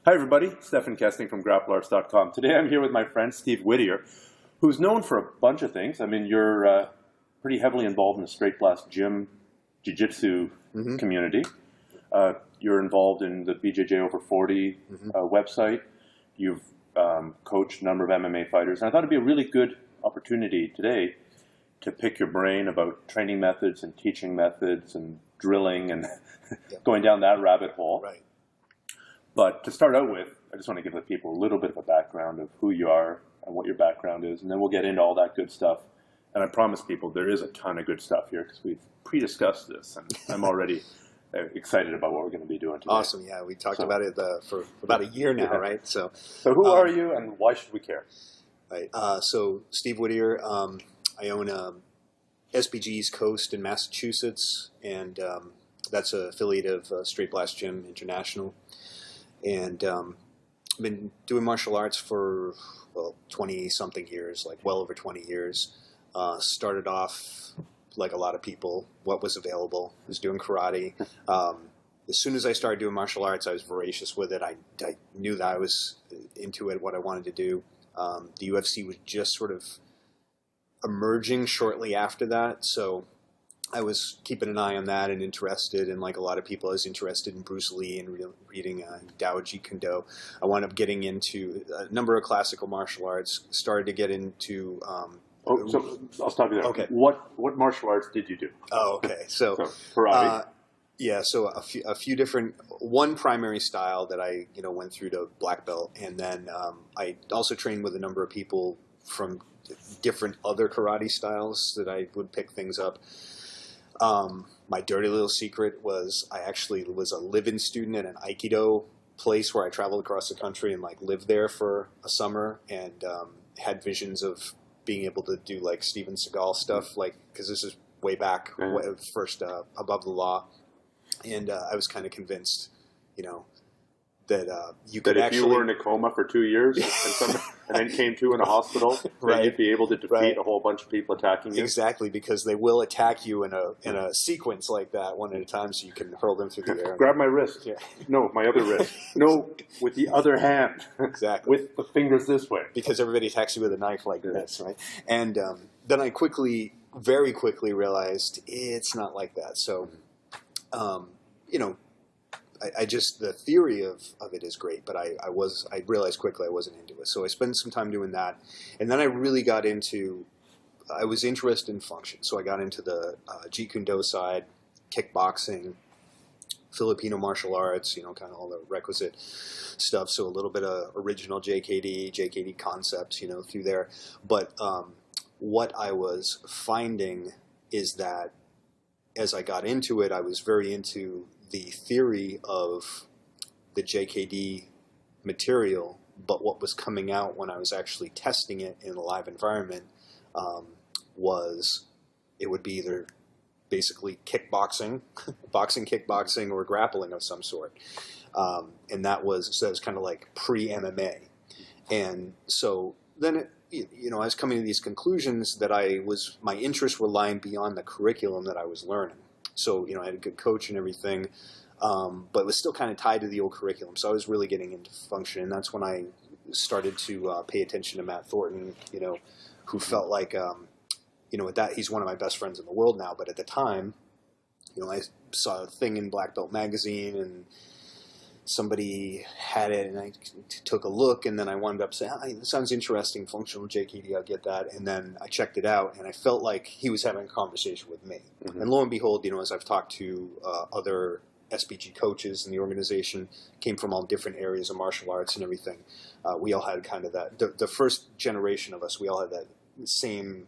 Hi everybody, Stephan Kesting from GrappleArts.com. Today I'm here with my friend Steve Whittier, who's known for a bunch of things. I mean, you're pretty heavily involved in the straight blast gym, Jiu-Jitsu community. You're involved in the BJJ over 40 website. You've coached a number of MMA fighters. And I thought it'd be a really good opportunity today to pick your brain about training methods and teaching methods and drilling and going down that rabbit hole. Right. But to start out with, I just want to give the people a little bit of a background of who you are and what your background is, and then we'll get into all that good stuff. And I promise people there is a ton of good stuff here because we've pre-discussed this, and I'm already excited about what we're going to be doing today. Awesome, yeah. We talked about it for about a year now, right? So who are you and why should we care? Right. So Steve Whittier, I own SBG East Coast in Massachusetts, and that's an affiliate of Straight Blast Gym International. And I've been doing martial arts for, 20-something years, like well over 20 years. Started off, like a lot of people, what was available. I was doing karate. As soon as I started doing martial arts, I was voracious with it. I knew that I was into it, what I wanted to do. The UFC was just sort of emerging shortly after that, so I was keeping an eye on that and interested, and like a lot of people, I was interested in Bruce Lee and reading Tao Jeet Kune Do. I wound up getting into a number of classical martial arts, started to get into... so I'll stop you there. Okay. What martial arts did you do? Oh, okay. So karate? So a few different... One primary style that I went through to black belt, and then I also trained with a number of people from different other karate styles that I would pick things up. My dirty little secret was I actually was a live-in student at an Aikido place where I traveled across the country and like lived there for a summer, and had visions of being able to do like Steven Seagal stuff, like, because this is way back, first Above the Law, and I was kind of convinced, that you could if you were in a coma for 2 years and then came to in a hospital, then you'd be able to defeat a whole bunch of people attacking you. Exactly, because they will attack you in a sequence like that, one at a time, so you can hurl them through the air. Grab my wrist. Yeah. No, my other wrist. No, with the other hand. Exactly. With the fingers this way. Because everybody attacks you with a knife like this, right? And then I very quickly realized it's not like that. So, I just, the theory of it is great, but I realized quickly I wasn't into it. So I spent some time doing that. And then I really got into, I was interested in function. So I got into the Jeet Kune Do side, kickboxing, Filipino martial arts, kind of all the requisite stuff. So a little bit of original JKD concepts, through there. But what I was finding is that as I got into it, I was very into the theory of the JKD material, but what was coming out when I was actually testing it in a live environment was it would be either basically kickboxing, kickboxing, or grappling of some sort. And that was kind of like pre-MMA. And so then I was coming to these conclusions that my interests were lying beyond the curriculum that I was learning. So, I had a good coach and everything, but it was still kind of tied to the old curriculum. So I was really getting into function, and that's when I started to pay attention to Matt Thornton, who felt like, with that, he's one of my best friends in the world now. But at the time, I saw a thing in Black Belt Magazine, and somebody had it, and I took a look, and then I wound up saying, this sounds interesting, functional JKD, I'll get that. And then I checked it out, and I felt like he was having a conversation with me. And lo and behold, as I've talked to other SBG coaches in the organization, came from all different areas of martial arts and everything. We all had kind of that, the first generation of us, we all had that same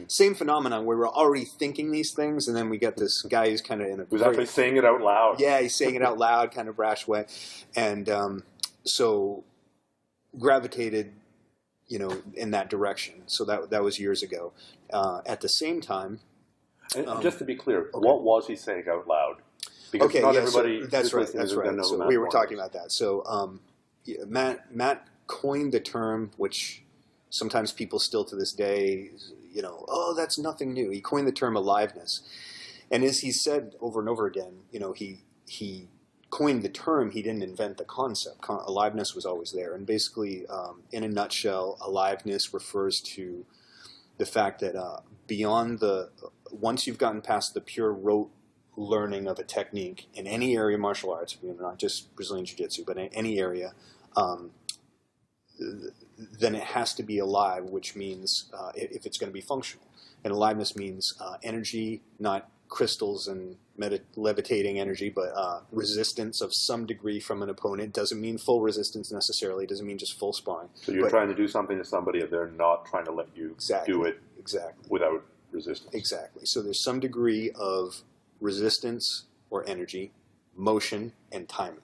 same phenomenon where we're already thinking these things, and then we got this guy who's kind of who's actually saying it out loud. Yeah, he's saying it out loud, kind of brash way, and so gravitated, in that direction. So that was years ago. At the same time, and just to be clear, what was he saying out loud? Because not everybody. So that's right. That's right. So we were talking about that. So Matt coined the term, which sometimes people still to this day, that's nothing new. He coined the term aliveness. And as he said over and over again, he coined the term, he didn't invent the concept. Aliveness was always there. And basically, in a nutshell, aliveness refers to the fact that once you've gotten past the pure rote learning of a technique in any area of martial arts, not just Brazilian Jiu-Jitsu, but in any area, then it has to be alive, which means if it's going to be functional. And aliveness means energy, not crystals and levitating energy, but resistance of some degree from an opponent. Doesn't mean full resistance necessarily. Doesn't mean just full sparring. So you're trying to do something to somebody and they're not trying to let you do it without resistance. Exactly. So there's some degree of resistance or energy, motion, and timing.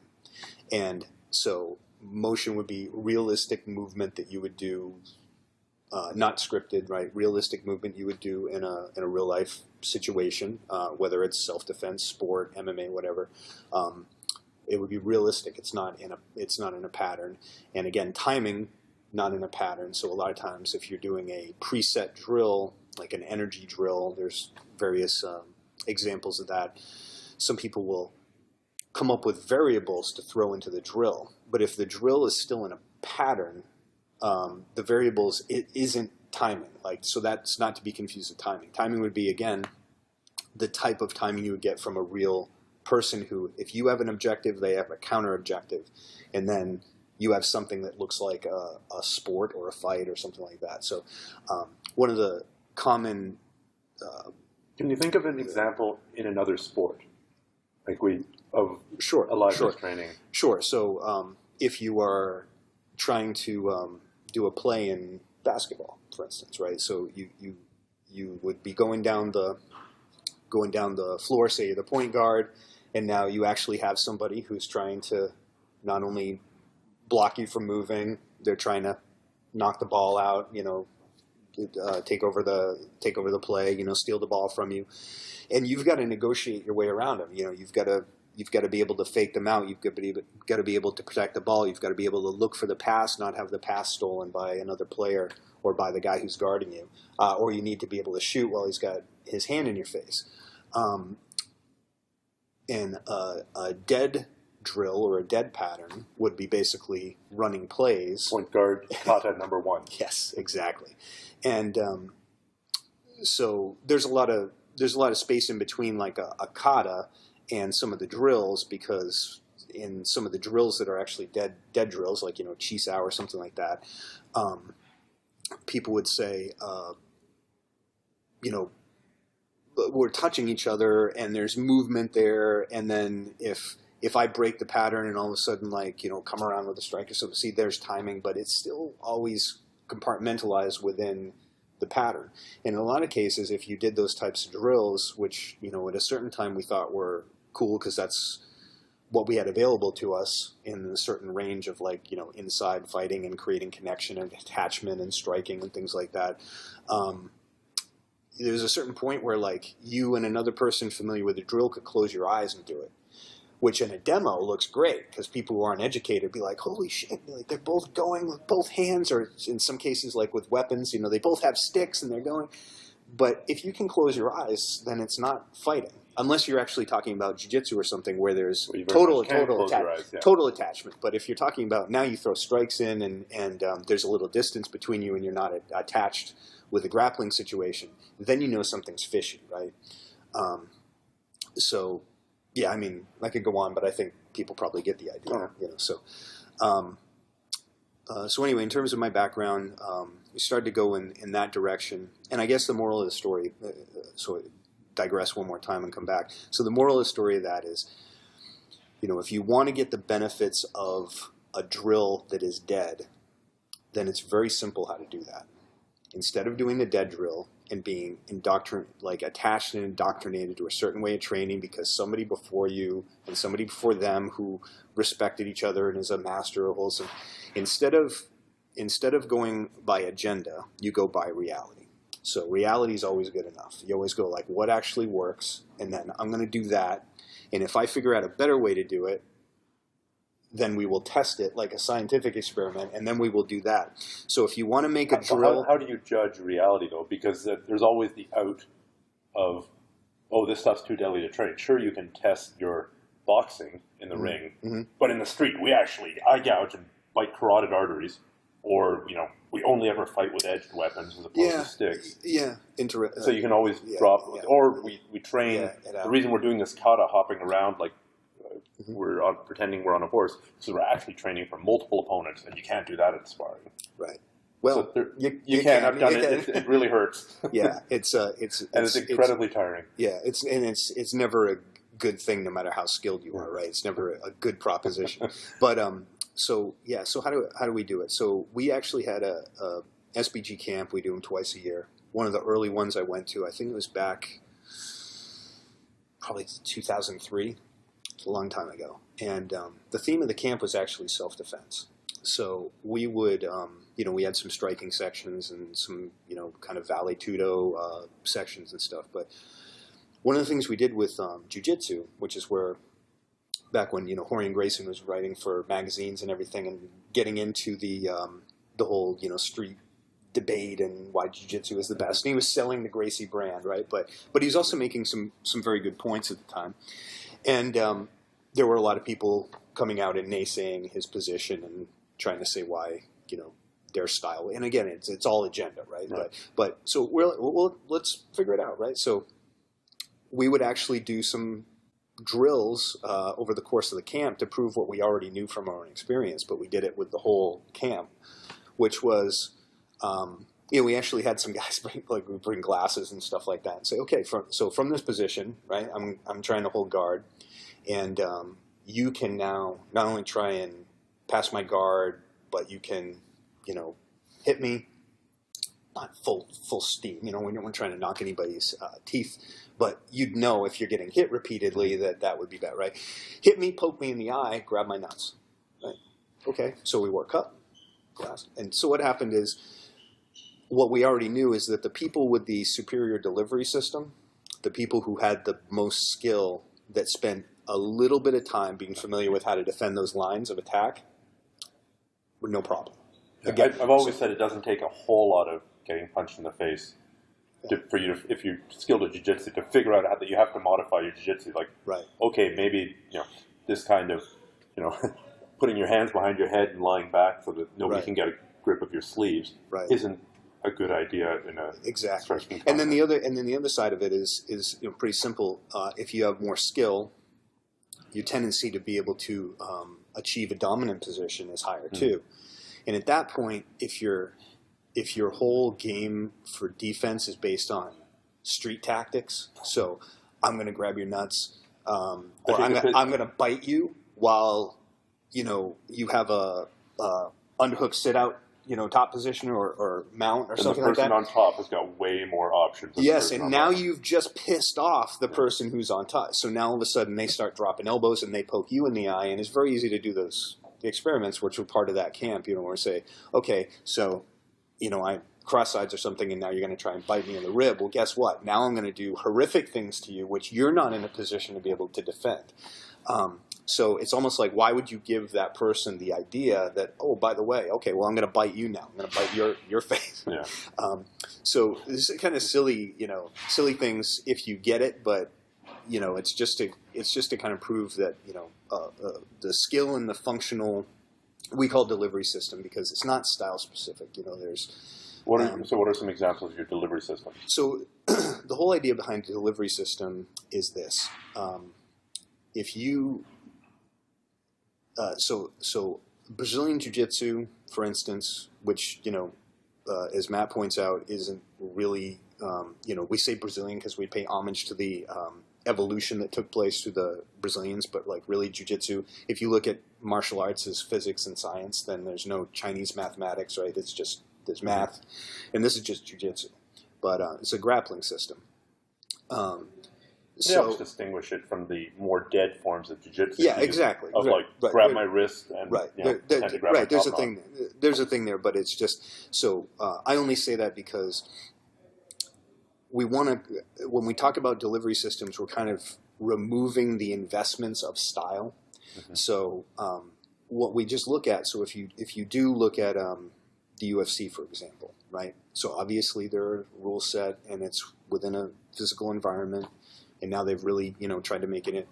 And so motion would be realistic movement that you would do, not scripted, right? Realistic movement you would do in a real life situation, whether it's self-defense, sport, MMA, whatever. It would be realistic. It's not in a pattern. And again, timing, not in a pattern. So a lot of times if you're doing a preset drill, like an energy drill, there's various examples of that. Some people will come up with variables to throw into the drill. But if the drill is still in a pattern, the variables, it isn't timing. So that's not to be confused with timing. Timing would be, again, the type of timing you would get from a real person who, if you have an objective, they have a counter objective. And then you have something that looks like a sport or a fight or something like that. So one of the common... Can you think of an example in another sport? Aliveness training? Sure. So if you are trying to do a play in basketball, for instance, right? So you would be going down the floor, say you're the point guard, and now you actually have somebody who's trying to not only block you from moving, they're trying to knock the ball out, take over the play, steal the ball from you, and you've got to negotiate your way around them. You've got to be able to fake them out. You've got to be able to protect the ball. You've got to be able to look for the pass, not have the pass stolen by another player or by the guy who's guarding you. Or you need to be able to shoot while he's got his hand in your face. And a dead drill or a dead pattern would be basically running plays. Point guard, kata number one. Yes, exactly. And so there's a lot of space in between, like a kata and some of the drills, because in some of the drills that are actually dead drills, like Chisao or something like that, people would say, we're touching each other and there's movement there, and then if I break the pattern and all of a sudden come around with a strike or something, see, there's timing, but it's still always compartmentalized within the pattern. And in a lot of cases, if you did those types of drills, which at a certain time we thought were cool because that's what we had available to us in a certain range of inside fighting and creating connection and attachment and striking and things like that. There's a certain point where you and another person familiar with the drill could close your eyes and do it, which in a demo looks great because people who aren't educated be like, holy shit, they're both going with both hands, or in some cases with weapons, they both have sticks and they're going. But if you can close your eyes, then it's not fighting. Unless you're actually talking about jiu-jitsu or something where there's total attachment. But if you're talking about now you throw strikes in and there's a little distance between you and you're not attached with a grappling situation, then something's fishy, right? So, yeah, I could go on, but I think people probably get the idea. So anyway, in terms of my background, we started to go in that direction. And I guess the moral of the story, so digress one more time and come back. So the moral of the story of that is, if you want to get the benefits of a drill that is dead, then it's very simple how to do that. Instead of doing the dead drill and being attached and indoctrinated to a certain way of training because somebody before you and somebody before them who respected each other and is a master of wholesome, instead of going by agenda, you go by reality. So reality is always good enough. You always go what actually works, and then I'm going to do that. And if I figure out a better way to do it, then we will test it like a scientific experiment, and then we will do that. So if you want to make a drill... How do you judge reality, though? Because there's always the out of, this stuff's too deadly to train. Sure, you can test your boxing in the ring But in the street, we actually eye gouge and bite carotid arteries, or we only ever fight with edged weapons as opposed to sticks. Yeah, so you can always drop, or we train. The reason we're doing this kata hopping around like we're pretending we're on a horse, so we're actually training for multiple opponents, and you can't do that in sparring. Right. Well, so you can. I've done it. It really hurts. Yeah, it's incredibly tiring. Yeah, it's never a good thing, no matter how skilled you are. Right. It's never a good proposition. But so how do we do it? So we actually had a SBG camp. We do them twice a year. One of the early ones I went to, I think it was back probably 2003. It's a long time ago. And the theme of the camp was actually self-defense. So we would, we had some striking sections and some, kind of vale tudo sections and stuff. But one of the things we did with Jiu-Jitsu, which is where back when, Horian Grayson was writing for magazines and everything and getting into the whole, street debate and why Jiu-Jitsu is the best. And he was selling the Gracie brand, right? But he was also making some very good points at the time. And there were a lot of people coming out and naysaying his position and trying to say why, their style. And again, it's all agenda, right? But so let's figure it out, right? So we would actually do some drills over the course of the camp to prove what we already knew from our own experience, but we did it with the whole camp, which was, we actually had some guys bring glasses and stuff like that and say, okay, from this position, right, I'm trying to hold guard, and you can now not only try and pass my guard, but you can, hit me, not full steam, we're trying to knock anybody's teeth, but you'd know if you're getting hit repeatedly that would be bad, right? Hit me, poke me in the eye, grab my nuts, right? Okay, so we work up, and so what happened is, what we already knew is that the people with the superior delivery system, the people who had the most skill, that spent a little bit of time being familiar with how to defend those lines of attack, were no problem. Again, I've always said it doesn't take a whole lot of getting punched in the face for you, if you're skilled at jiu-jitsu, to figure out that you have to modify your jiu-jitsu. Like, okay, maybe this kind of putting your hands behind your head and lying back so that nobody can get a grip of your sleeves isn't a good idea in a exactly. And then the other side of it is pretty simple. If you have more skill, your tendency to be able to achieve a dominant position is higher too. And at that point, if your whole game for defense is based on street tactics, so I'm going to grab your nuts, or I'm going to bite you while you have a underhook sit out, top position or mount or something like that. The person on top has got way more options. Yes, and now you've just pissed off the person who's on top. So now all of a sudden they start dropping elbows and they poke you in the eye, and it's very easy to do the experiments, which were part of that camp, where we say, okay, so, I cross sides or something, and now you're going to try and bite me in the rib. Well, guess what? Now I'm going to do horrific things to you, which you're not in a position to be able to defend. So it's almost like, why would you give that person the idea that, oh, by the way, okay, well, I'm going to bite you now. I'm going to bite your face. Yeah. So this is kind of silly things if you get it, but it's just to kind of prove that the skill and the functional, we call delivery system, because it's not style specific. There's what are some examples of your delivery system? So the whole idea behind the delivery system is this: if you so Brazilian Jiu-Jitsu, for instance, which as Matt points out, isn't really we say Brazilian because we pay homage to the evolution that took place through the Brazilians, but like really Jiu-Jitsu, if you look at martial arts as physics and science, then there's no Chinese mathematics, right? There's math, and this is just Jiu-Jitsu, but it's a grappling system. They helps distinguish it from the more dead forms of jiu-jitsu. Yeah, exactly. Of grab my wrist and There's a thing there, but it's just so. I only say that because we want to. When we talk about delivery systems, we're kind of removing the investments of style. So what we just look at. So if you do look at the UFC, for example, right? So obviously there are rules set, and it's within a physical environment And now they've really, tried to make it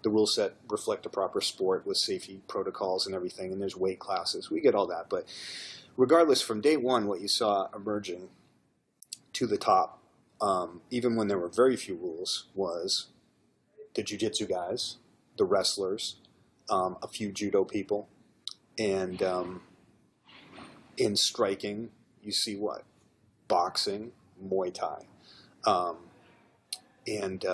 the rule set reflect a proper sport with safety protocols and everything. And there's weight classes. We get all that. But regardless, from day one, what you saw emerging to the top, even when there were very few rules, was the jiu-jitsu guys, the wrestlers, a few judo people, and in striking, you see what? Boxing, Muay Thai, and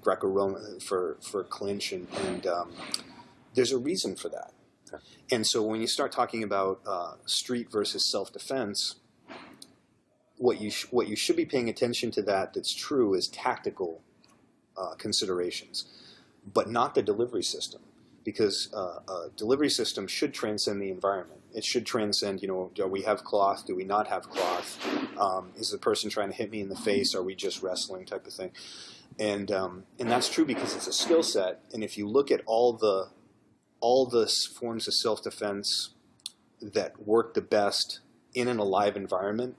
Greco-Roman for clinch, and there's a reason for that. And so when you start talking about street versus self-defense, what you should be paying attention to that's true is tactical considerations, but not the delivery system, because a delivery system should transcend the environment. It should transcend, do we have cloth? Do we not have cloth? Is the person trying to hit me in the face? Are we just wrestling type of thing? And that's true because it's a skill set. And if you look at all the forms of self-defense that work the best in an alive environment,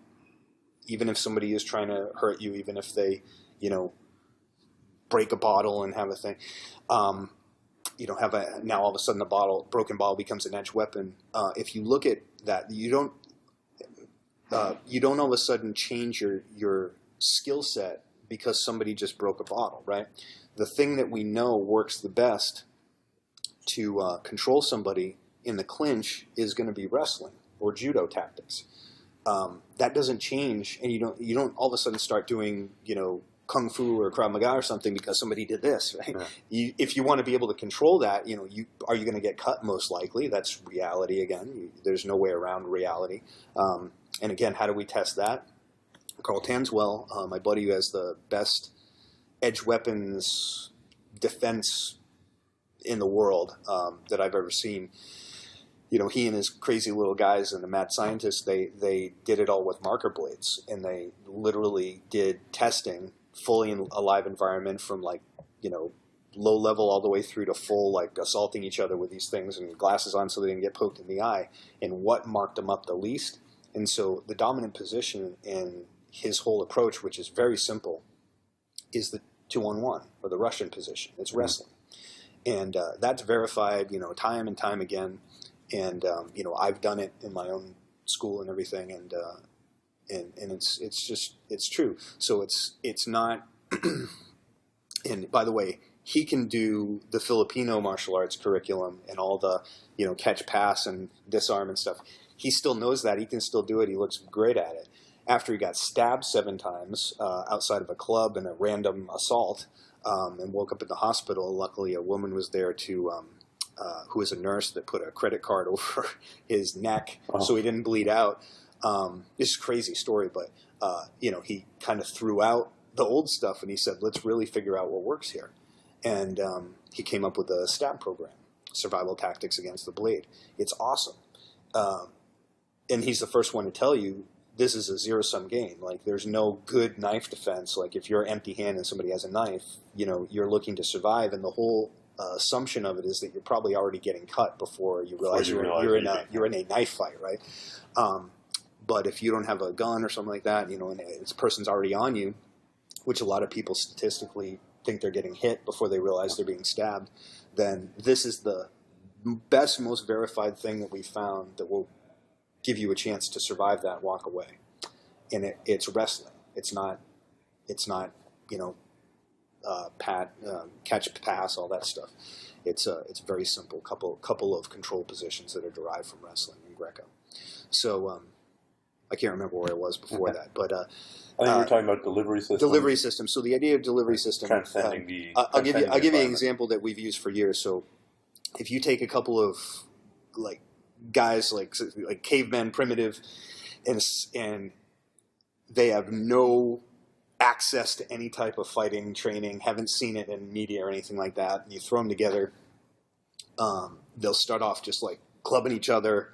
even if somebody is trying to hurt you, even if they, break a bottle and have a thing, now all of a sudden broken bottle becomes an edge weapon. If you look at that, you don't all of a sudden change your skill set because somebody just broke a bottle, right? The thing that we know works the best to control somebody in the clinch is going to be wrestling or judo tactics. That doesn't change, and you don't all of a sudden start doing Kung Fu or Krav Maga or something because somebody did this, right? Yeah. If you want to be able to control that, are you going to get cut? Most likely. That's reality again. There's no way around reality. And again, how do we test that? Carl Tanswell, my buddy who has the best edge weapons defense in the world that I've ever seen, he and his crazy little guys and the mad scientists, they did it all with marker blades, and they literally did testing fully in a live environment from low level all the way through to full, assaulting each other with these things and glasses on so they didn't get poked in the eye, and what marked them up the least. And so the dominant position in his whole approach, which is very simple, is the 2-on-1 or the Russian position. It's wrestling. And that's verified, time and time again. And, I've done it in my own school and everything. And it's true. So it's not, and by the way, he can do the Filipino martial arts curriculum and all the, catch, pass, and disarm and stuff. He still knows that. He can still do it. He looks great at it. After he got stabbed 7 times outside of a club in a random assault and woke up in the hospital, luckily a woman was there to, who was a nurse that put a credit card over his neck so he didn't bleed out. This is a crazy story, but he kind of threw out the old stuff and he said, let's really figure out what works here. And he came up with a stab program, Survival Tactics Against the Blade. It's awesome. And he's the first one to tell you this is a zero-sum game. There's no good knife defense. If you're empty-handed and somebody has a knife, you're looking to survive, and the whole assumption of it is that you're probably already getting cut before you realize you're in a knife fight, right? But if you don't have a gun or something like that, and this person's already on you, which a lot of people statistically think they're getting hit before they realize they're being stabbed, then this is the best, most verified thing that we found that will give you a chance to survive that, walk away. And it's wrestling. It's not catch, pass, all that stuff. It's very simple. Couple of control positions that are derived from wrestling and Greco. So I can't remember where I was before that, but I think you were talking about delivery system. Delivery system. So the idea of delivery system. Transcending the. I'll give you an example that we've used for years. So if you take a couple of guys like cavemen, primitive, and they have no access to any type of fighting training, haven't seen it in media or anything like that, and you throw them together, they'll start off just clubbing each other,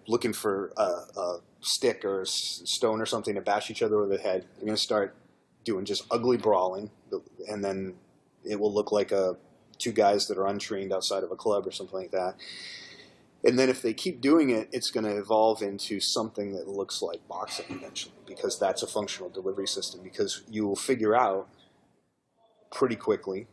looking for a stick or a stone or something to bash each other over the head. They're going to start doing just ugly brawling, and then it will look like two guys that are untrained outside of a club or something like that. And then if they keep doing it, it's going to evolve into something that looks like boxing eventually, because that's a functional delivery system. Because you will figure out pretty quickly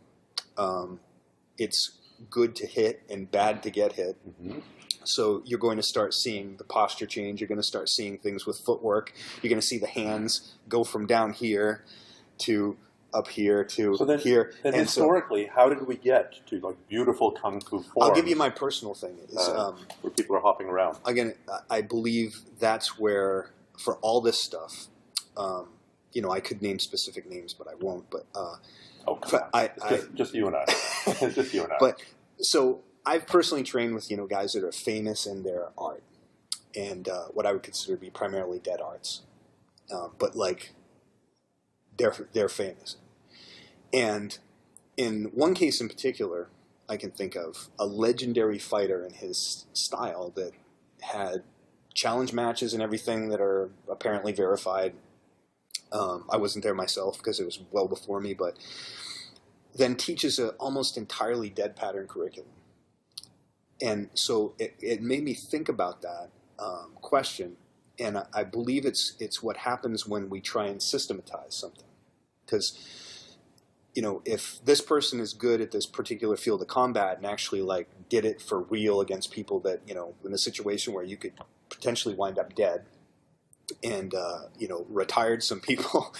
it's good to hit and bad to get hit. Mm-hmm. So you're going to start seeing the posture change. You're going to start seeing things with footwork. You're going to see the hands go from down here to up here to here. Then and historically, how did we get to like beautiful kung fu forms? I'll give you my personal thing. Is, where people are hopping around. Again, I believe that's where, for all this stuff, I could name specific names, but I won't. But just you and I. Just you and I. But so I've personally trained with guys that are famous in their art, and what I would consider to be primarily dead arts, but like they're famous. And in one case in particular, I can think of a legendary fighter in his style that had challenge matches and everything that are apparently verified. I wasn't there myself because it was well before me, but then teaches an almost entirely dead pattern curriculum. And so it made me think about that question, and I believe it's what happens when we try and systematize something. Because, if this person is good at this particular field of combat and actually like did it for real against people that, in a situation where you could potentially wind up dead and, retired some people,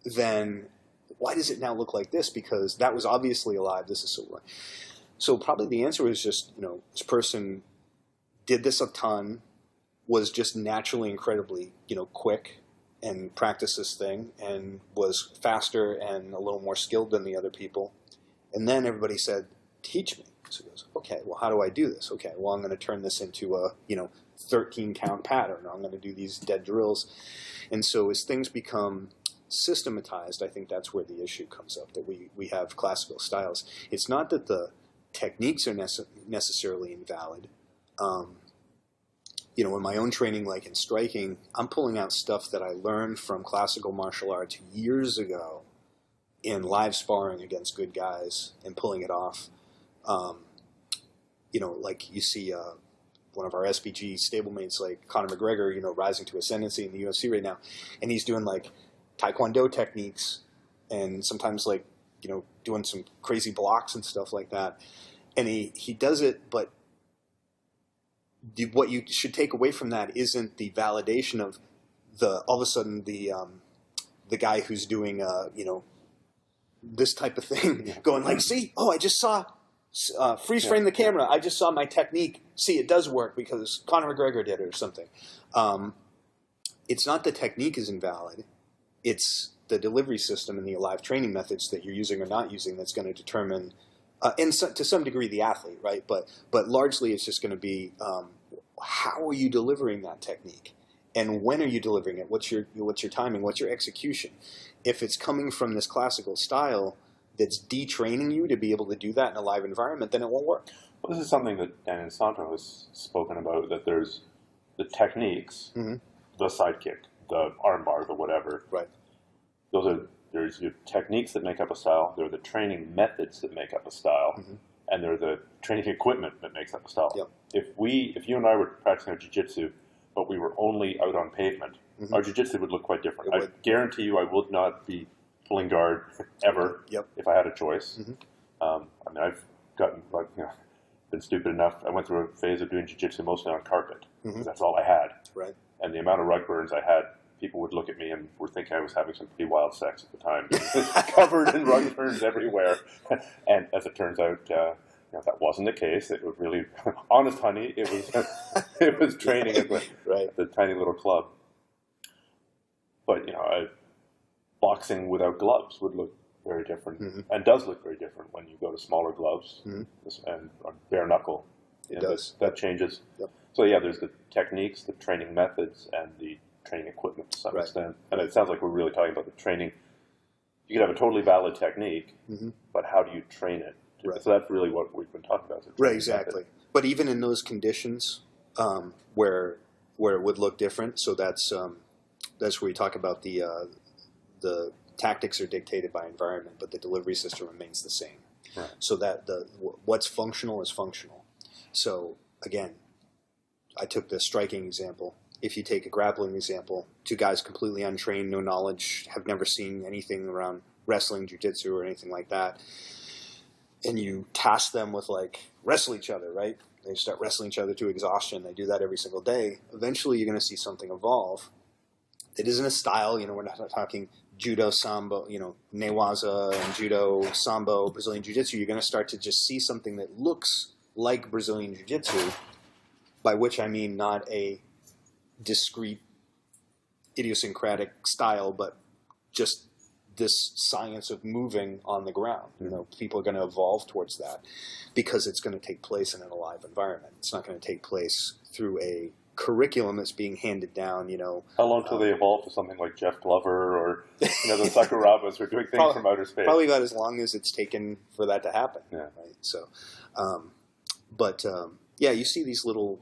then why does it now look like this? Because that was obviously alive. This is so. So probably the answer was just, this person did this a ton, was just naturally incredibly, quick and practiced this thing and was faster and a little more skilled than the other people. And then everybody said, teach me. So he goes, okay, well, how do I do this? Okay, well, I'm going to turn this into a, 13 count pattern. I'm going to do these dead drills. And so as things become systematized, I think that's where the issue comes up, that we have classical styles. It's not that the techniques are necessarily invalid. In my own training, like in striking, I'm pulling out stuff that I learned from classical martial arts years ago in live sparring against good guys and pulling it off. Like you see one of our SBG stablemates, like Conor McGregor, rising to ascendancy in the UFC right now, and he's doing like Taekwondo techniques and sometimes like, doing some crazy blocks and stuff like that. And he does it, but what you should take away from that isn't the validation of all of a sudden the guy who's doing this type of thing going like, see, I just saw freeze frame the camera. I just saw my technique. See, it does work because Conor McGregor did it or something. It's not the technique is invalid. It's the delivery system and the alive training methods that you're using or not using that's going to determine, to some degree, the athlete, right? But largely, it's just going to be how are you delivering that technique, and when are you delivering it? What's your timing? What's your execution? If it's coming from this classical style that's detraining you to be able to do that in a live environment, then it won't work. Well, this is something that Dan Santo has spoken about. That there's the techniques, mm-hmm. the sidekick, the armbar, the whatever. Right. There's your techniques that make up a style. There are the training methods that make up a style, mm-hmm. and there are the training equipment that makes up a style. Yep. If you and I were practicing our jiu-jitsu, but we were only out on pavement, mm-hmm. our jiu-jitsu would look quite different. I guarantee you, I would not be pulling guard ever if I had a choice. Mm-hmm. I've gotten been stupid enough. I went through a phase of doing jiu-jitsu mostly on carpet because mm-hmm. that's all I had. Right. And the amount of rug burns I had. People would look at me and were thinking I was having some pretty wild sex at the time. Covered in rug burns everywhere. And as it turns out, that wasn't the case. It was really, honest honey, it was training at the tiny little club. But, boxing without gloves would look very different, mm-hmm. and does look very different when you go to smaller gloves mm-hmm. and bare knuckle. It does. That changes. Yep. So, there's the techniques, the training methods, and the training equipment to some extent. And it sounds like we're really talking about the training. You could have a totally valid technique, mm-hmm. but how do you train it? Right. So that's really what we've been talking about. Right, exactly. Method. But even in those conditions where it would look different, so that's where you talk about the tactics are dictated by environment, but the delivery system remains the same. Right. So that what's functional is functional. So again, I took the striking example. If you take a grappling example, two guys completely untrained, no knowledge, have never seen anything around wrestling, jiu-jitsu, or anything like that, and you task them with like wrestle each other, right? They start wrestling each other to exhaustion. They do that every single day. Eventually, you're going to see something evolve. It isn't a style. We're not talking judo, sambo, newaza and judo, sambo, Brazilian jiu-jitsu. You're going to start to just see something that looks like Brazilian jiu-jitsu, by which I mean not a discrete, idiosyncratic style, but just this science of moving on the ground. People are going to evolve towards that because it's going to take place in an alive environment. It's not going to take place through a curriculum that's being handed down. How long till they evolve to something like Jeff Glover or the Sakurabas who are doing things from outer space? Probably about as long as it's taken for that to happen. Yeah. Right. So, yeah, you see these little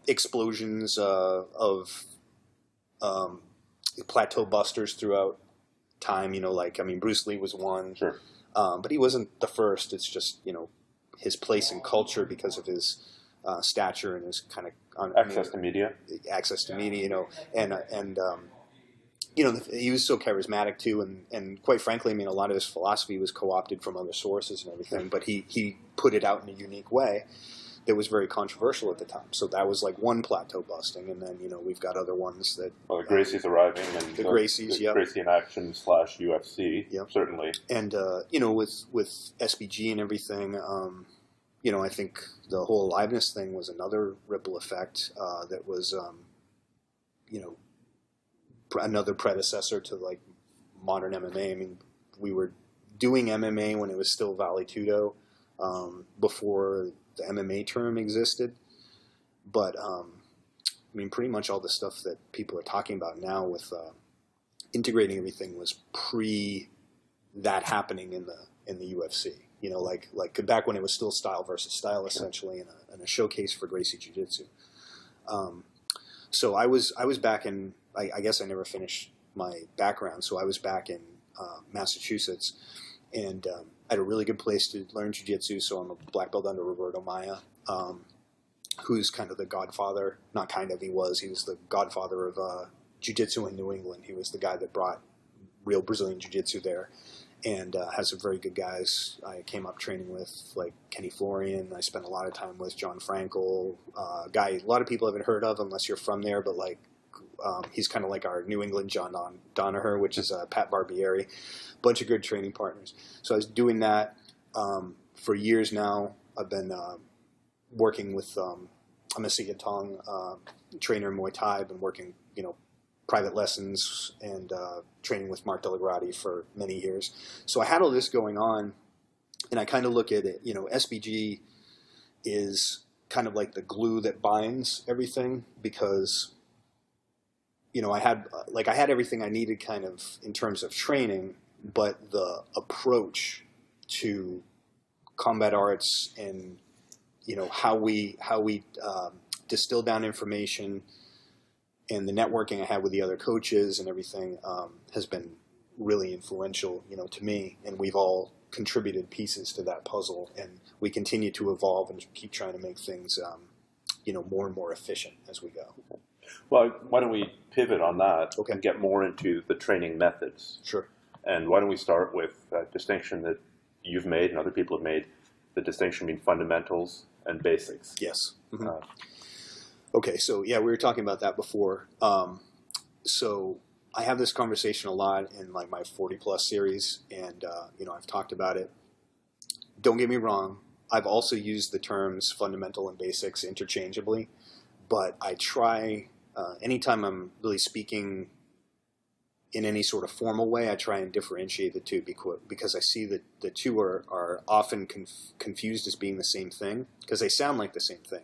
explosions of plateau busters throughout time, Bruce Lee was one, sure. But he wasn't the first. It's just, his place in culture because of his stature and his kind of access to media, he was so charismatic too. And quite frankly, a lot of his philosophy was co-opted from other sources and everything, but he put it out in a unique way that was very controversial at the time. So that was like one plateau busting, and then we've got other ones that. Well, the Gracie's arriving, and the Gracie's, yeah, Gracie in action / UFC, yep. Certainly. And with SBG and everything, I think the whole aliveness thing was another ripple effect that was, another predecessor to like modern MMA. We were doing MMA when it was still Vale Tudo, before the MMA term existed, but pretty much all the stuff that people are talking about now with integrating everything was pre that happening in the UFC. Like back when it was still style versus style, essentially, in a showcase for Gracie Jiu-Jitsu. So I was back in. I guess I never finished my background, so I was back in Massachusetts, and I had a really good place to learn jiu-jitsu, so I'm a black belt under Roberto Maia, who's kind of the godfather, not kind of, he was the godfather of jiu-jitsu in New England. He was the guy that brought real Brazilian jiu-jitsu there, and has some very good guys I came up training with, like Kenny Florian. I spent a lot of time with John Frankel, guy a lot of people haven't heard of unless you're from there, but he's kind of like our New England John Donaher, which is Pat Barbieri. Bunch of good training partners. So I was doing that for years now. I've been working with I'm a Sigatong trainer in Muay Thai. I've been working, private lessons and training with Mark Delagrati for many years. So I had all this going on, and I kind of look at it. SBG is kind of like the glue that binds everything because. I had everything I needed kind of in terms of training, but the approach to combat arts and, how we distill down information and the networking I had with the other coaches and everything has been really influential, to me. And we've all contributed pieces to that puzzle, and we continue to evolve and keep trying to make things, more and more efficient as we go. Well, why don't we pivot on that and get more into the training methods? Sure. And why don't we start with a distinction that you've made and other people have made, the distinction between fundamentals and basics. Yes. Mm-hmm. Okay, so yeah, we were talking about that before. So I have this conversation a lot in like my 40-plus series, and I've talked about it. Don't get me wrong, I've also used the terms fundamental and basics interchangeably, but I try, anytime I'm really speaking in any sort of formal way, I try and differentiate the two because I see that the two are often confused as being the same thing because they sound like the same thing.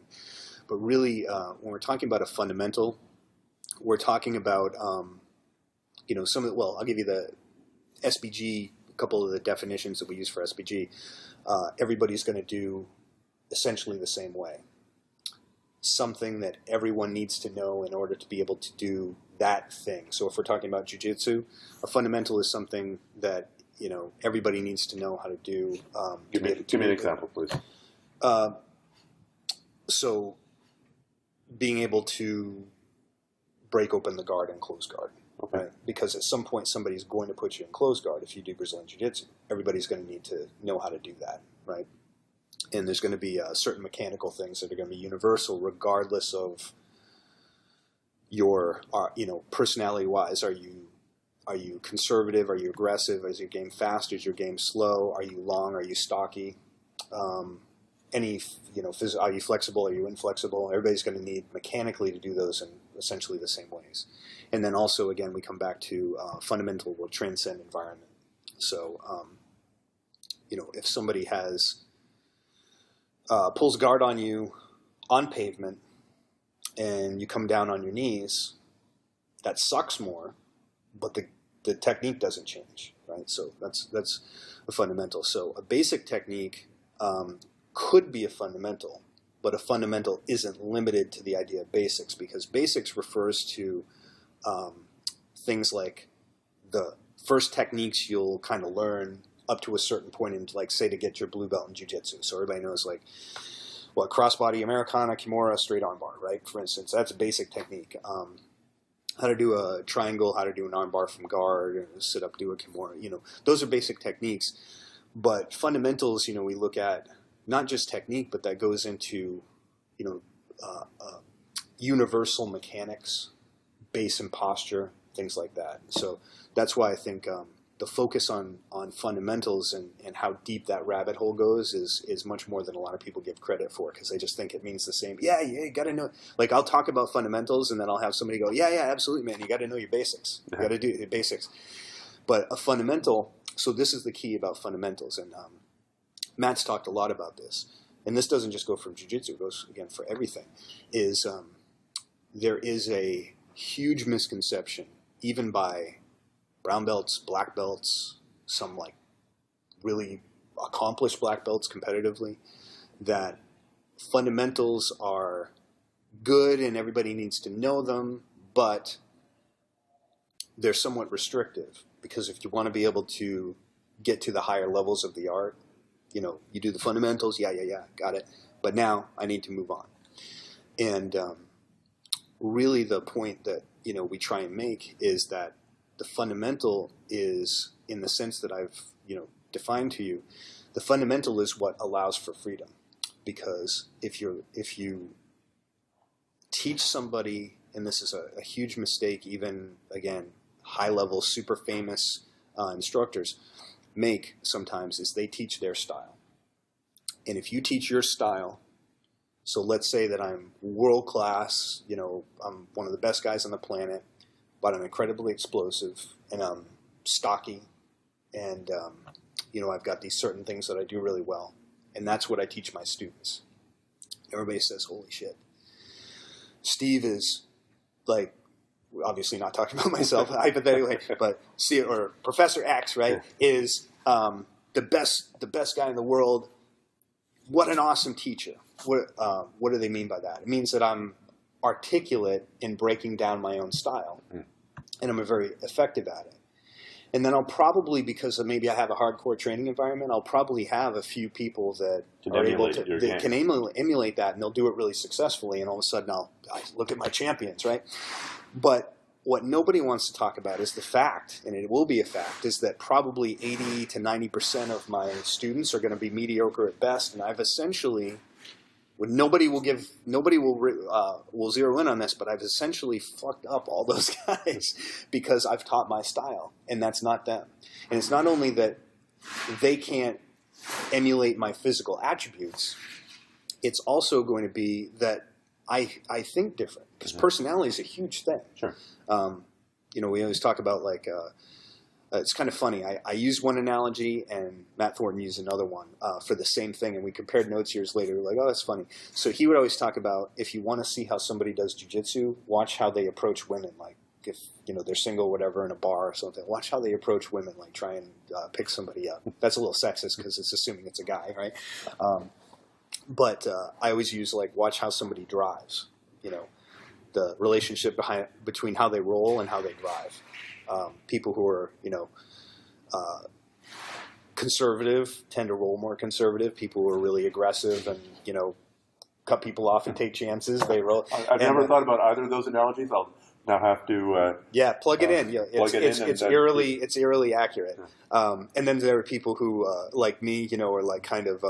But really, when we're talking about a fundamental, we're talking about, I'll give you the SBG, a couple of the definitions that we use for SBG. Everybody's going to do essentially the same way. Something that everyone needs to know in order to be able to do that thing. So if we're talking about jiu-jitsu, a fundamental is something that, everybody needs to know how to do. Give me an example, please. So being able to break open the guard and close guard. Okay. Right? Because at some point somebody's going to put you in close guard if you do Brazilian Jiu-Jitsu. Everybody's going to need to know how to do that, right? And there's going to be certain mechanical things that are going to be universal regardless of your, personality-wise. Are you conservative? Are you aggressive? Is your game fast? Is your game slow? Are you long? Are you stocky? Are you flexible? Are you inflexible? Everybody's going to need mechanically to do those in essentially the same ways. And then also, again, we come back to fundamental will transcend environment. So, if somebody has pulls guard on you on pavement and you come down on your knees, that sucks more, but the technique doesn't change, right? So that's a fundamental. So a basic technique could be a fundamental, but a fundamental isn't limited to the idea of basics, because basics refers to things like the first techniques you'll kind of learn up to a certain point in, like, say, to get your blue belt in jiu-jitsu. So everybody knows, like, what, crossbody, Americana, Kimura, straight armbar, right? For instance, that's a basic technique. How to do a triangle, how to do an armbar from guard, sit up, do a Kimura. Those are basic techniques. But fundamentals, we look at not just technique, but that goes into, universal mechanics, base and posture, things like that. So that's why I think the focus on fundamentals and how deep that rabbit hole goes is much more than a lot of people give credit for, because they just think it means the same. Yeah, you got to know. Like, I'll talk about fundamentals, and then I'll have somebody go, yeah, absolutely, man. You got to know your basics. You got to do the basics. But a fundamental, so this is the key about fundamentals, and Matt's talked a lot about this, and this doesn't just go for jiu-jitsu, it goes, again, for everything, is there is a huge misconception, even by brown belts, black belts, some like really accomplished black belts competitively, that fundamentals are good and everybody needs to know them, but they're somewhat restrictive, because if you want to be able to get to the higher levels of the art, you do the fundamentals, yeah, got it, but now I need to move on. And really the point that we try and make is that the fundamental is, in the sense that I've defined to you, the fundamental is what allows for freedom. Because if you teach somebody, and this is a huge mistake, even, again, high level, super famous instructors make sometimes, is they teach their style. And if you teach your style, so let's say that I'm world class, I'm one of the best guys on the planet, but I'm incredibly explosive, and I'm stocky, and I've got these certain things that I do really well, and that's what I teach my students. Everybody says, holy shit. Steve is, like, obviously not talking about myself hypothetically, but or Professor X, right, is the best guy in the world. What an awesome teacher. What do they mean by that? It means that I'm articulate in breaking down my own style, and I'm very effective at it. And then I'll probably, because maybe I have a hardcore training environment, I'll probably have a few people that are able to, that can emulate that, and they'll do it really successfully, and all of a sudden I look at my champions, right? But what nobody wants to talk about is the fact, and it will be a fact, is that probably 80 to 90% of my students are going to be mediocre at best, and I've essentially, nobody will zero in on this, but I've essentially fucked up all those guys because I've taught my style, and that's not them. And it's not only that they can't emulate my physical attributes, it's also going to be that I think different, because personality is a huge thing. Sure. We always talk about, like, it's kind of funny. I used one analogy, and Matt Thornton used another one for the same thing, and we compared notes years later. We're like, oh, that's funny. So he would always talk about, if you want to see how somebody does jiu-jitsu, watch how they approach women. Like, if they're single, whatever, in a bar or something, watch how they approach women. Like, try and pick somebody up. That's a little sexist because it's assuming it's a guy, right? But I always use, like, watch how somebody drives. The relationship between how they roll and how they drive. People who are, conservative tend to roll more conservative. People who are really aggressive and, cut people off and take chances. They roll. I've never thought about either of those analogies. I'll now have to plug it in. Yeah, it's eerily accurate. Yeah. And then there are people who like me, are like kind of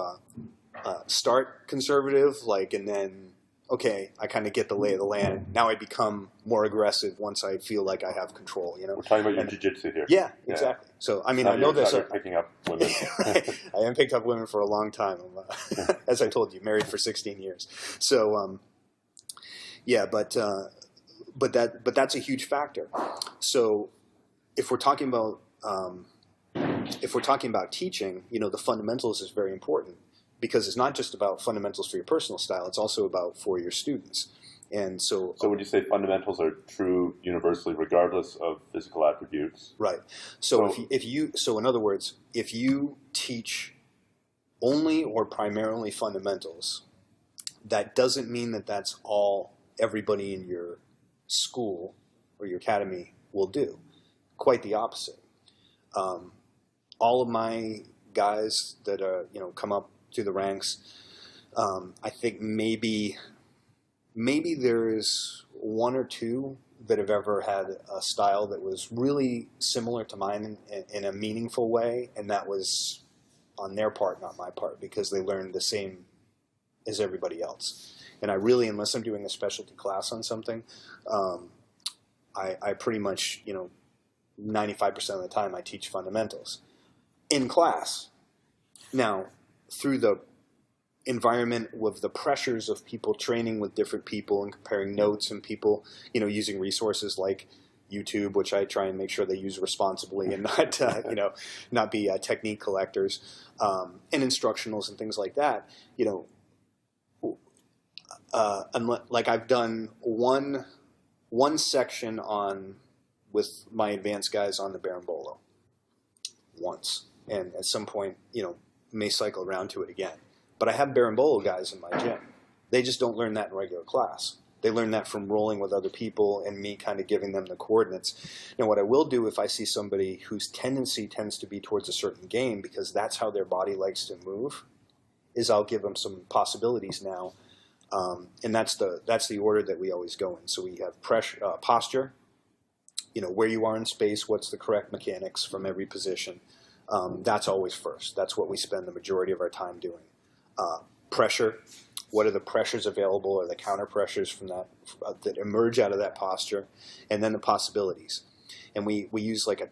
start conservative, and then okay, I kind of get the lay of the land. Now I become more aggressive once I feel like I have control. We're talking about your jiu-jitsu here. Yeah, exactly. So I mean, I know this. You're picking up women. Right. I haven't picked up women for a long time. As I told you, married for 16 years. So but that's a huge factor. So if we're talking about teaching, the fundamentals is very important, because it's not just about fundamentals for your personal style; it's also about for your students. And so would you say fundamentals are true universally, regardless of physical attributes? Right. So in other words, if you teach only or primarily fundamentals, that doesn't mean that that's all everybody in your school or your academy will do. Quite the opposite. All of my guys that are come up through the ranks, I think maybe there's one or two that have ever had a style that was really similar to mine in a meaningful way, and that was on their part, not my part, because they learned the same as everybody else. And I really, unless I'm doing a specialty class on something, I pretty much, 95% of the time I teach fundamentals in class. Now, through the environment with the pressures of people training with different people and comparing notes, and people, using resources like YouTube, which I try and make sure they use responsibly and not, not be technique collectors, and instructionals and things like that, like I've done one section with my advanced guys on the Berimbolo once, and at some point, may cycle around to it again. But I have Berimbolo guys in my gym. They just don't learn that in regular class. They learn that from rolling with other people and me kind of giving them the coordinates. Now, what I will do if I see somebody whose tendency tends to be towards a certain game, because that's how their body likes to move, is I'll give them some possibilities now. And that's the order that we always go in. So we have posture, where you are in space, what's the correct mechanics from every position. That's always first. That's what we spend the majority of our time doing. Pressure, what are the pressures available, or the counter pressures from that emerge out of that posture, and then the possibilities. And we use like a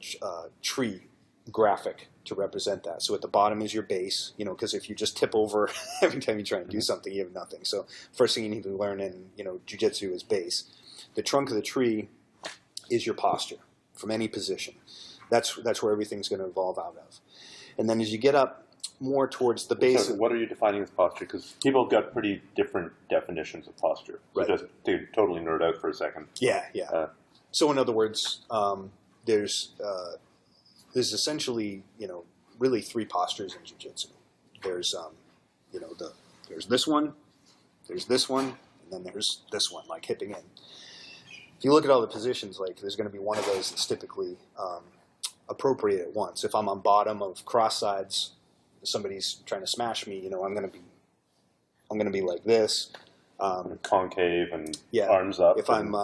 tree graphic to represent that. So at the bottom is your base, because if you just tip over every time you try and do something, you have nothing. So first thing you need to learn in, jiu-jitsu is base. The trunk of the tree is your posture from any position. That's where everything's going to evolve out of. And then as you get up more towards the base. So what are you defining as posture? Because people have got pretty different definitions of posture. So right. Just to totally nerd out for a second. Yeah. So in other words, there's essentially, really three postures in jiu-jitsu. There's, there's this one, and then there's this one, like hipping in. If you look at all the positions, like there's going to be one of those that's typically appropriate at once. If I'm on bottom of cross sides, somebody's trying to smash me, I'm going to be like this. Concave and arms up. If I'm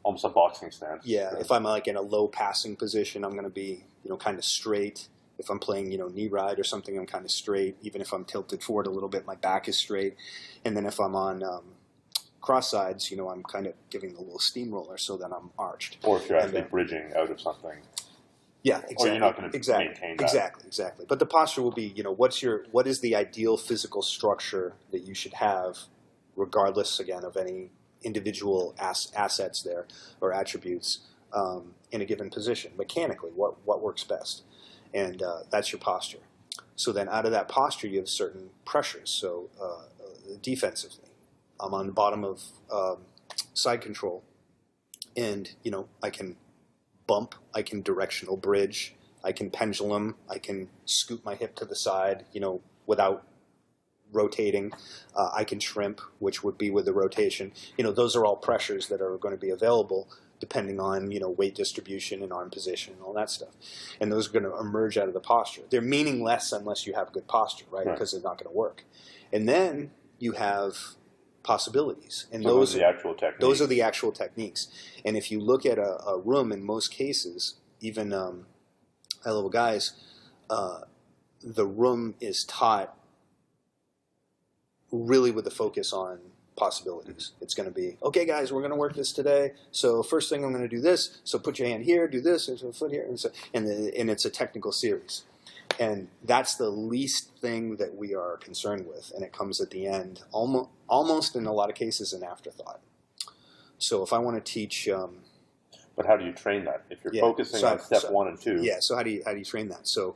almost a boxing stance. Yeah. If I'm like in a low passing position, I'm going to be, kind of straight. If I'm playing, knee ride or something, I'm kind of straight. Even if I'm tilted forward a little bit, my back is straight. And then if I'm on cross sides, I'm kind of giving a little steamroller so that I'm arched. Or if you're actually bridging out of something. Yeah, exactly. Or you're not going to maintain that. Exactly. But the posture will be, what is the ideal physical structure that you should have, regardless, again, of any individual assets there or attributes in a given position. Mechanically, what works best? And that's your posture. So then out of that posture, you have certain pressures. So defensively, I'm on the bottom of side control, and, I can bump, I can directional bridge, I can pendulum, I can scoot my hip to the side, without rotating. I can shrimp, which would be with the rotation. Those are all pressures that are going to be available depending on, weight distribution and arm position and all that stuff. And those are going to emerge out of the posture. They're meaningless unless you have good posture, right? Because they're not going to work. And then you have possibilities, and so those are the actual techniques. Those are the actual techniques. And if you look at a room, in most cases, even high-level guys, the room is taught really with the focus on possibilities. It's going to be, okay, guys, we're going to work this today. So first thing, I'm going to do this. So put your hand here, do this, and foot here, and it's a technical series. And that's the least thing that we are concerned with, and it comes at the end, almost in a lot of cases, an afterthought. So if I want to teach, but how do you train that? If you're focusing on step 1 and 2, yeah. So how do you train that? So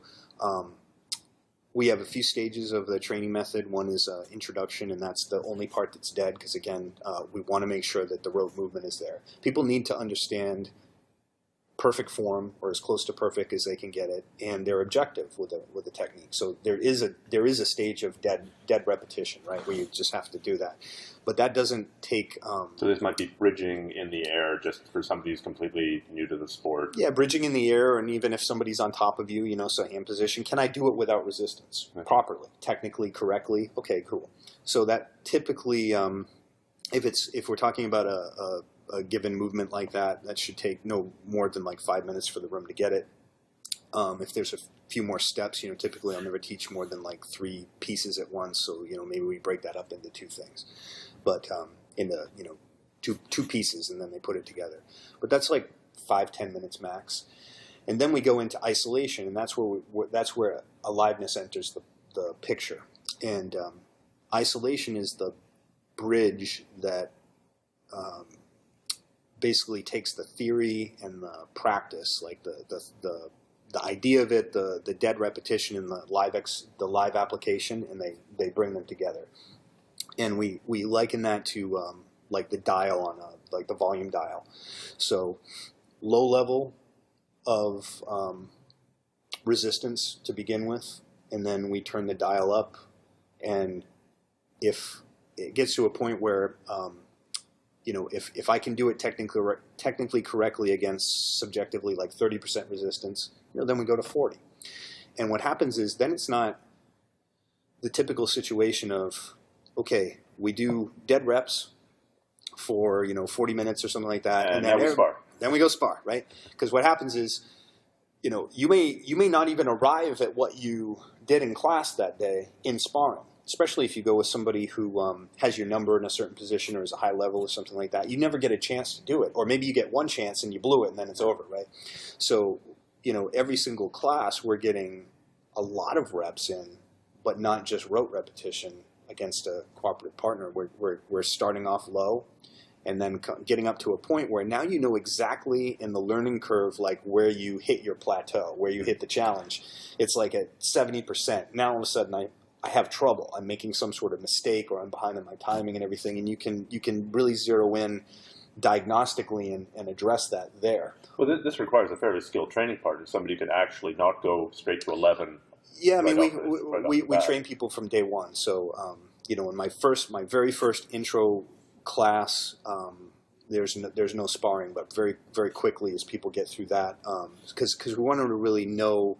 we have a few stages of the training method. One is introduction, and that's the only part that's dead because, again, we want to make sure that the rote movement is there. People need to understand perfect form, or as close to perfect as they can get it, and they're objective with the technique. So there is a stage of dead repetition, right, where you just have to do that. But that doesn't take. So this might be bridging in the air, just for somebody who's completely new to the sport. Yeah, bridging in the air, and even if somebody's on top of you, so hand position. Can I do it without resistance, properly, technically, correctly? Okay, cool. So that typically, if we're talking about a given movement like that, that should take no more than like 5 minutes for the room to get it. If there's a few more steps, typically I'll never teach more than like 3 pieces at once. So, maybe we break that up into 2 things, but in the, two pieces, and then they put it together. But that's like 5-10 minutes max. And then we go into isolation, and that's where aliveness enters the picture. And isolation is the bridge that basically takes the theory and the practice, like the idea of it, the dead repetition, and the live application, and they bring them together. And we liken that to like the dial on like the volume dial. So low level of resistance to begin with, and then we turn the dial up, and if it gets to a point where if I can do it technically correctly against subjectively like 30% resistance, then we go to 40. And what happens is then it's not the typical situation of, okay, we do dead reps for 40 minutes or something like that, and then we spar. Then we go spar, right? Because what happens is, you may not even arrive at what you did in class that day in sparring. Especially if you go with somebody who has your number in a certain position or is a high level or something like that. You never get a chance to do it. Or maybe you get one chance and you blew it and then it's over, right? So, every single class we're getting a lot of reps in, but not just rote repetition against a cooperative partner. We're starting off low and then getting up to a point where now you know exactly in the learning curve like where you hit your plateau, where you hit the challenge. It's like at 70%. Now all of a sudden I have trouble. I'm making some sort of mistake, or I'm behind on my timing and everything, and you can really zero in diagnostically and address that there. Well, this requires a fairly skilled training partner. Somebody could actually not go straight to 11. Yeah, I mean, we train people from day one. So, in my very first intro class, there's no sparring, but very, very quickly as people get through that, because we want them to really know.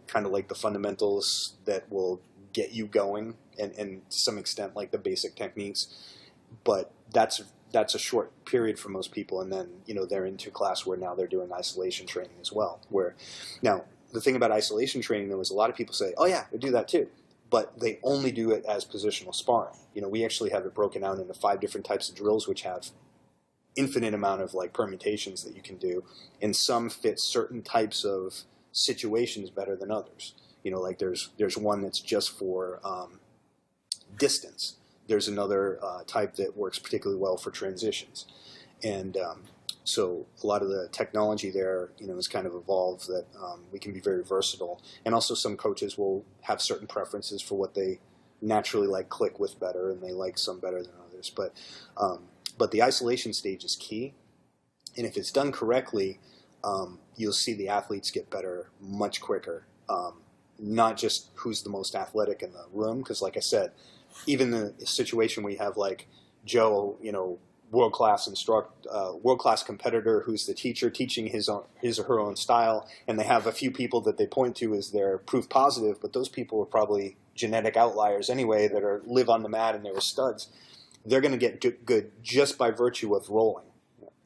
Kind of like the fundamentals that will get you going, and to some extent like the basic techniques. But that's a short period for most people, and then they're into class where now they're doing isolation training as well. Where now the thing about isolation training though is a lot of people say, oh yeah, we do that too, but they only do it as positional sparring. We actually have it broken out into 5 different types of drills, which have infinite amount of like permutations that you can do, and some fit certain types of situations better than others. Like there's one that's just for distance. There's another type that works particularly well for transitions, and so a lot of the technology there, has kind of evolved that we can be very versatile. And also some coaches will have certain preferences for what they naturally click with better, and they like some better than others. But the isolation stage is key, and if it's done correctly, you'll see the athletes get better much quicker. Not just who's the most athletic in the room, because like I said, even the situation we have like Joe, world-class world-class competitor who's the teacher teaching his or her own style, and they have a few people that they point to as their proof positive, but those people are probably genetic outliers anyway that live on the mat and they're studs. They're going to get good just by virtue of rolling.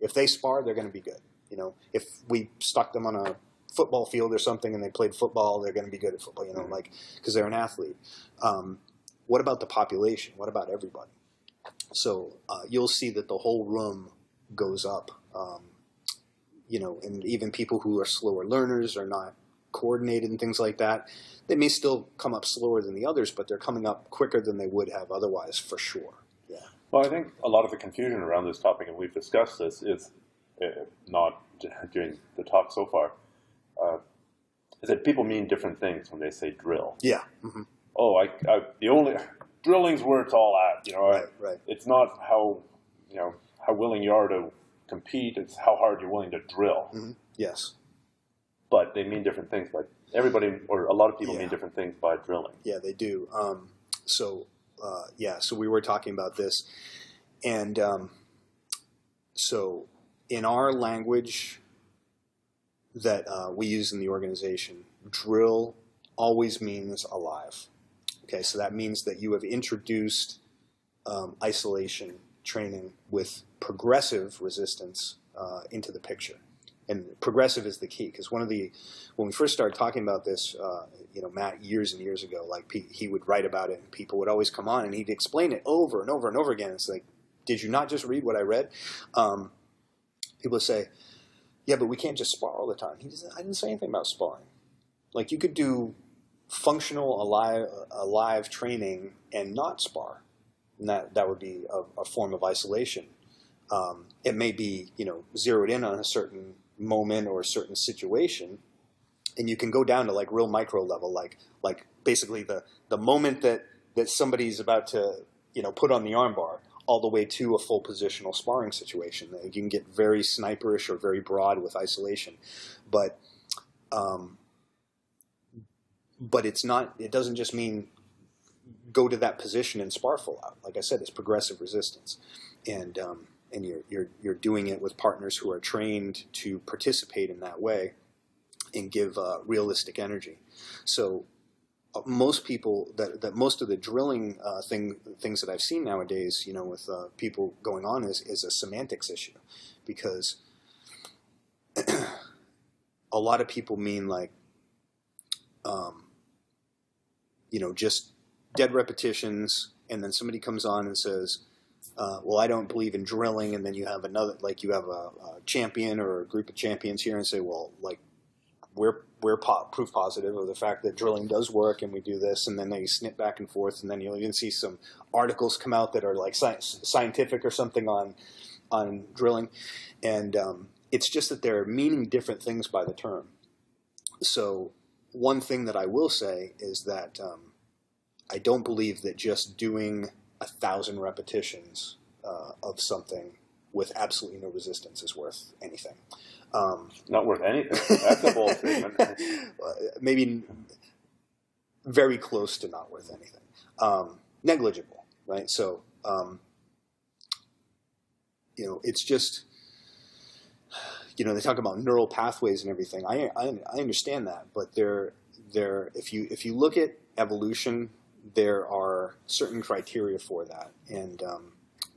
If they spar, they're going to be good. You know, if we stuck them on a football field or something and they played football, they're going to be good at football, you know, like, because they're an athlete. What about the population? What about everybody? So you'll see that the whole room goes up, you know, and even people who are slower learners are not coordinated and things like that. They may still come up slower than the others, but they're coming up quicker than they would have otherwise, for sure. Yeah. Well, I think a lot of the confusion around this topic, and we've discussed this, is not during the talk so far, is that people mean different things when they say drill. Yeah. Mm-hmm. Oh, the only drilling's where it's all at. You know, right. It's not how willing you are to compete. It's how hard you're willing to drill. Mm-hmm. Yes. But they mean different things. But everybody, or a lot of people, mean different things by drilling. Yeah, they do. So we were talking about this, and so in our language that we use in the organization, drill always means alive. Okay, so that means that you have introduced isolation training with progressive resistance into the picture. And progressive is the key, because when we first started talking about this, Matt, years and years ago, like he would write about it, and people would always come on, and he'd explain it over and over and over again. It's like, did you not just read what I read? People would say, yeah, but we can't just spar all the time. I didn't say anything about sparring. Like, you could do functional alive training and not spar, and that would be a form of isolation. It may be, zeroed in on a certain moment or a certain situation, and you can go down to like real micro level, like basically the moment that somebody's about to put on the armbar, all the way to a full positional sparring situation. You can get very sniperish or very broad with isolation, but it's not. It doesn't just mean go to that position and spar full out. Like I said, it's progressive resistance, and you're doing it with partners who are trained to participate in that way and give realistic energy. So most people that most of the drilling things that I've seen nowadays, with people going on is a semantics issue, because a lot of people mean like just dead repetitions, and then somebody comes on and says, well, I don't believe in drilling, and then you have you have a champion or a group of champions here and say, well, like, we're proof positive of the fact that drilling does work, and we do this, and then they snip back and forth, and then you'll even see some articles come out that are like scientific or something on drilling, and it's just that they're meaning different things by the term. So one thing that I will say is that I don't believe that just doing 1,000 repetitions of something with absolutely no resistance is worth anything. Not worth anything. That's a bold statement. Maybe very close to not worth anything. Negligible, right? So, it's just, they talk about neural pathways and everything. I understand that, but if you look at evolution, there are certain criteria for that, and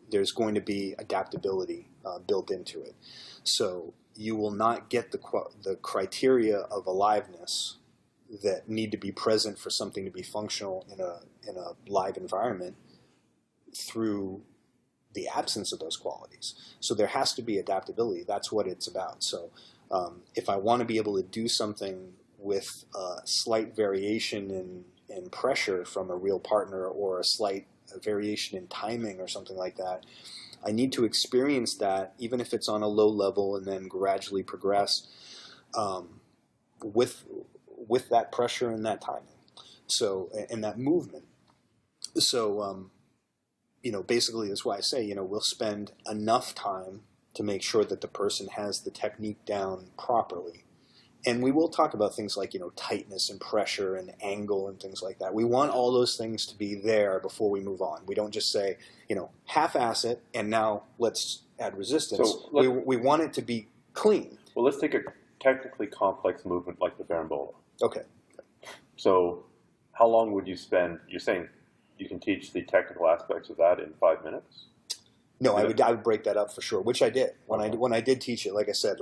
there's going to be adaptability built into it. So you will not get the criteria of aliveness that need to be present for something to be functional in a live environment through the absence of those qualities. So there has to be adaptability. That's what it's about. So if I want to be able to do something with a slight variation in pressure from a real partner, or a slight variation in timing or something like that, I need to experience that, even if it's on a low level, and then gradually progress with that pressure and that timing. So, and that movement. So, basically that's why I say, we'll spend enough time to make sure that the person has the technique down properly. And we will talk about things like, tightness and pressure and angle and things like that. We want all those things to be there before we move on. We don't just say, half-ass it, and now let's add resistance. So we want it to be clean. Well, let's take a technically complex movement like the berimbolo. Okay. So how long would you spend? You're saying you can teach the technical aspects of that in 5 minutes? No, I would break that up for sure, which I did. When I did teach it, like I said,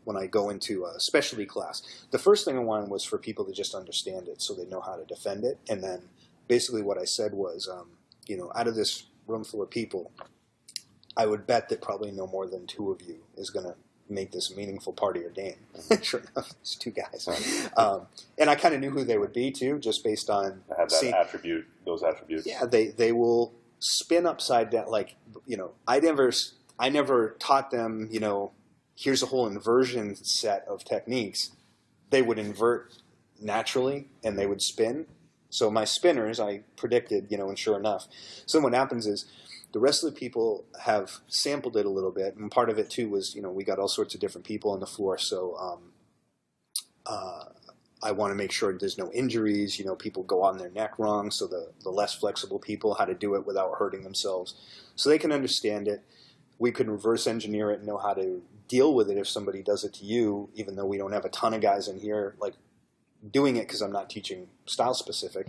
when I go into a specialty class, the first thing I wanted was for people to just understand it so they know how to defend it. And then basically what I said was, out of this room full of people, I would bet that probably no more than 2 of you is going to make this a meaningful part of your game. Sure enough, it's 2 guys. And I kind of knew who they would be too, just based on have that those attributes. Yeah, they will spin upside down. I never taught them, here's a whole inversion set of techniques. They would invert naturally and they would spin. So my spinners, I predicted, and sure enough. So what happens is the rest of the people have sampled it a little bit. And part of it too was, we got all sorts of different people on the floor. So I want to make sure there's no injuries. People go on their neck wrong. So the less flexible people, how to do it without hurting themselves. So they can understand it. We can reverse engineer it and know how to deal with it if somebody does it to you, even though we don't have a ton of guys in here doing it because I'm not teaching style specific.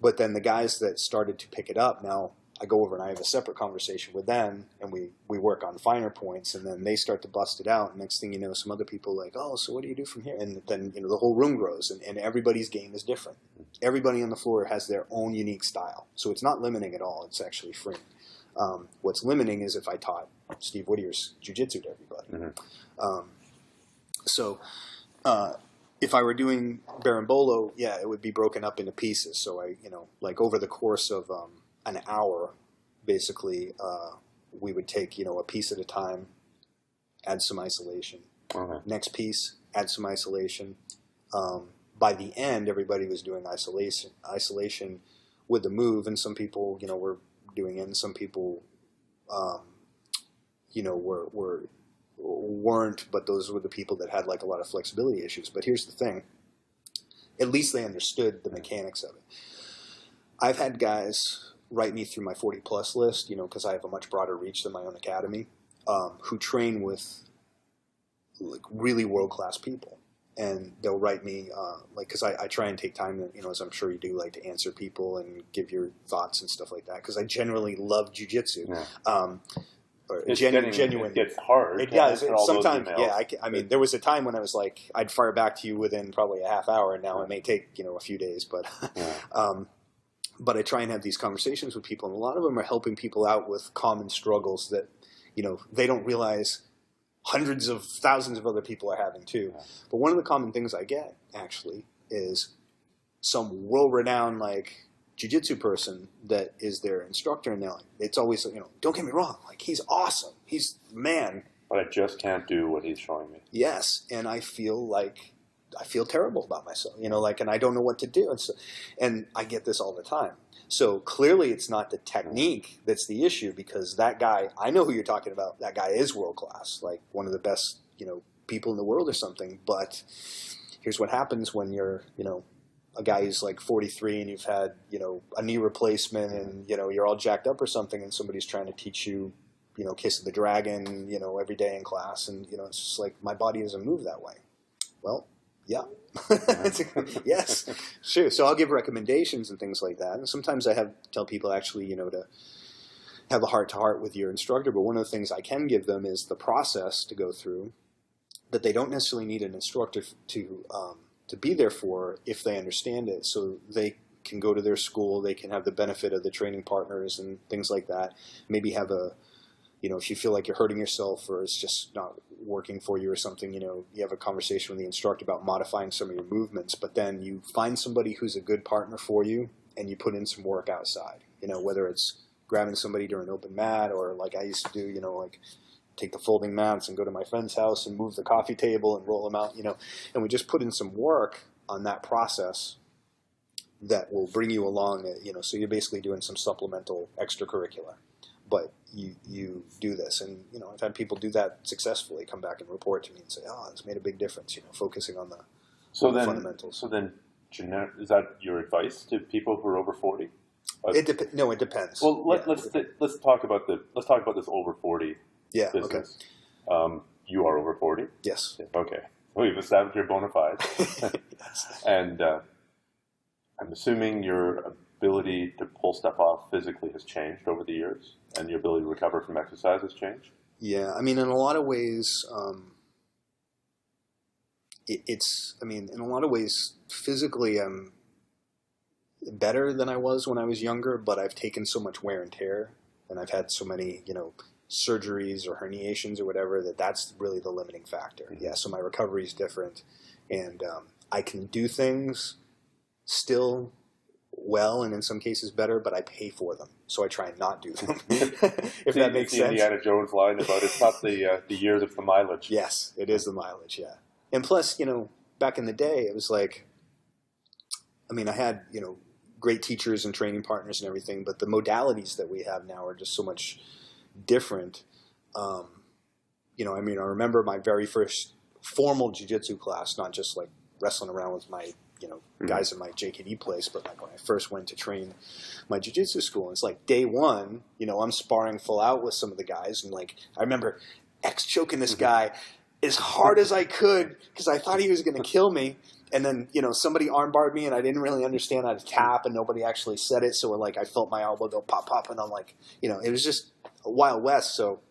But then the guys that started to pick it up, now I go over and I have a separate conversation with them and we work on finer points and then they start to bust it out. And next thing you know, some other people oh, so what do you do from here? And then, the whole room grows and everybody's game is different. Everybody on the floor has their own unique style. So it's not limiting at all. It's actually freeing. What's limiting is if I taught Steve Whittier's jiu-jitsu to everybody. Mm-hmm. If I were doing berimbolo, it would be broken up into pieces. So over the course of an hour, basically, we would take, a piece at a time, add some isolation. Okay. Next piece, add some isolation. By the end, everybody was doing isolation with the move, and some people, were doing it, and some people, weren't, but those were the people that had a lot of flexibility issues. But here's the thing. At least they understood the mechanics of it. I've had guys write me through my 40-plus list, because I have a much broader reach than my own academy, who train with really world-class people. And they'll write me, because I try and take time, as I'm sure you do, to answer people and give your thoughts and stuff like that, because I generally love jiu-jitsu. Yeah. Genuine. It gets hard. It does. Sometimes, I mean, there was a time when I was I'd fire back to you within probably a half hour, and now it may take, a few days, but but I try and have these conversations with people, and a lot of them are helping people out with common struggles that, they don't realize hundreds of thousands of other people are having too. Yeah. But one of the common things I get, actually, is some world-renowned, jiu-jitsu person that is their instructor, and it's always, don't get me wrong, he's awesome. He's the man. But I just can't do what he's showing me. Yes, and I feel terrible about myself, and I don't know what to do. And I get this all the time. So clearly it's not the technique that's the issue, because that guy, I know who you're talking about, that guy is world-class, one of the best, people in the world or something. But here's what happens when you're, a guy who's 43 and you've had, a knee replacement and, you're all jacked up or something, and somebody's trying to teach you, Kiss of the Dragon, every day in class. And, it's just my body doesn't move that way. Well, yeah. Yes, sure. So I'll give recommendations and things like that. And sometimes I tell people actually, to have a heart-to-heart with your instructor. But one of the things I can give them is the process to go through that they don't necessarily need an instructor to be there for if they understand it. So they can go to their school. They can have the benefit of the training partners and things like that. Maybe have if you feel like you're hurting yourself or it's just not working for you or something, you have a conversation with the instructor about modifying some of your movements, but then you find somebody who's a good partner for you and you put in some work outside, whether it's grabbing somebody during an open mat or I used to do, take the folding mats and go to my friend's house and move the coffee table and roll them out, and we just put in some work on that process that will bring you along, so you're basically doing some supplemental extracurricular. but you do this. And, I've had people do that successfully, come back and report to me and say, oh, it's made a big difference, focusing on the fundamentals. So then, is that your advice to people who are over 40? It depends. Well, let's talk about this over 40 business. Okay. You are over 40? Yes. Okay. Well, you've established your bona fides. And I'm assuming your ability to pull stuff off physically has changed over the years, and your ability to recover from exercise has changed? Yeah. I mean, in a lot of ways, physically I'm better than I was when I was younger, but I've taken so much wear and tear, and I've had so many, surgeries or herniations or whatever, that's really the limiting factor. Mm-hmm. Yeah, so my recovery is different, and I can do things still well, and in some cases better, but I pay for them, so I try and not do them. If that makes sense. Indiana Jones line about it's not the years, it's the mileage. Yes, it is the mileage. Yeah, and plus, back in the day, it was like, I had great teachers and training partners and everything, but the modalities that we have now are just so much different. I remember my very first formal jiu-jitsu class, not just like wrestling around with my, guys in my JKD place, but like when I first went to train my jiu-jitsu school, and it's like day one, I'm sparring full out with some of the guys, and like I remember choking this guy as hard as I could because I thought he was going to kill me. And then, somebody armbarred me, and I didn't really understand how to tap, and nobody actually said it. So, like, I felt my elbow go pop, pop, and I'm like, it was just a Wild West. So,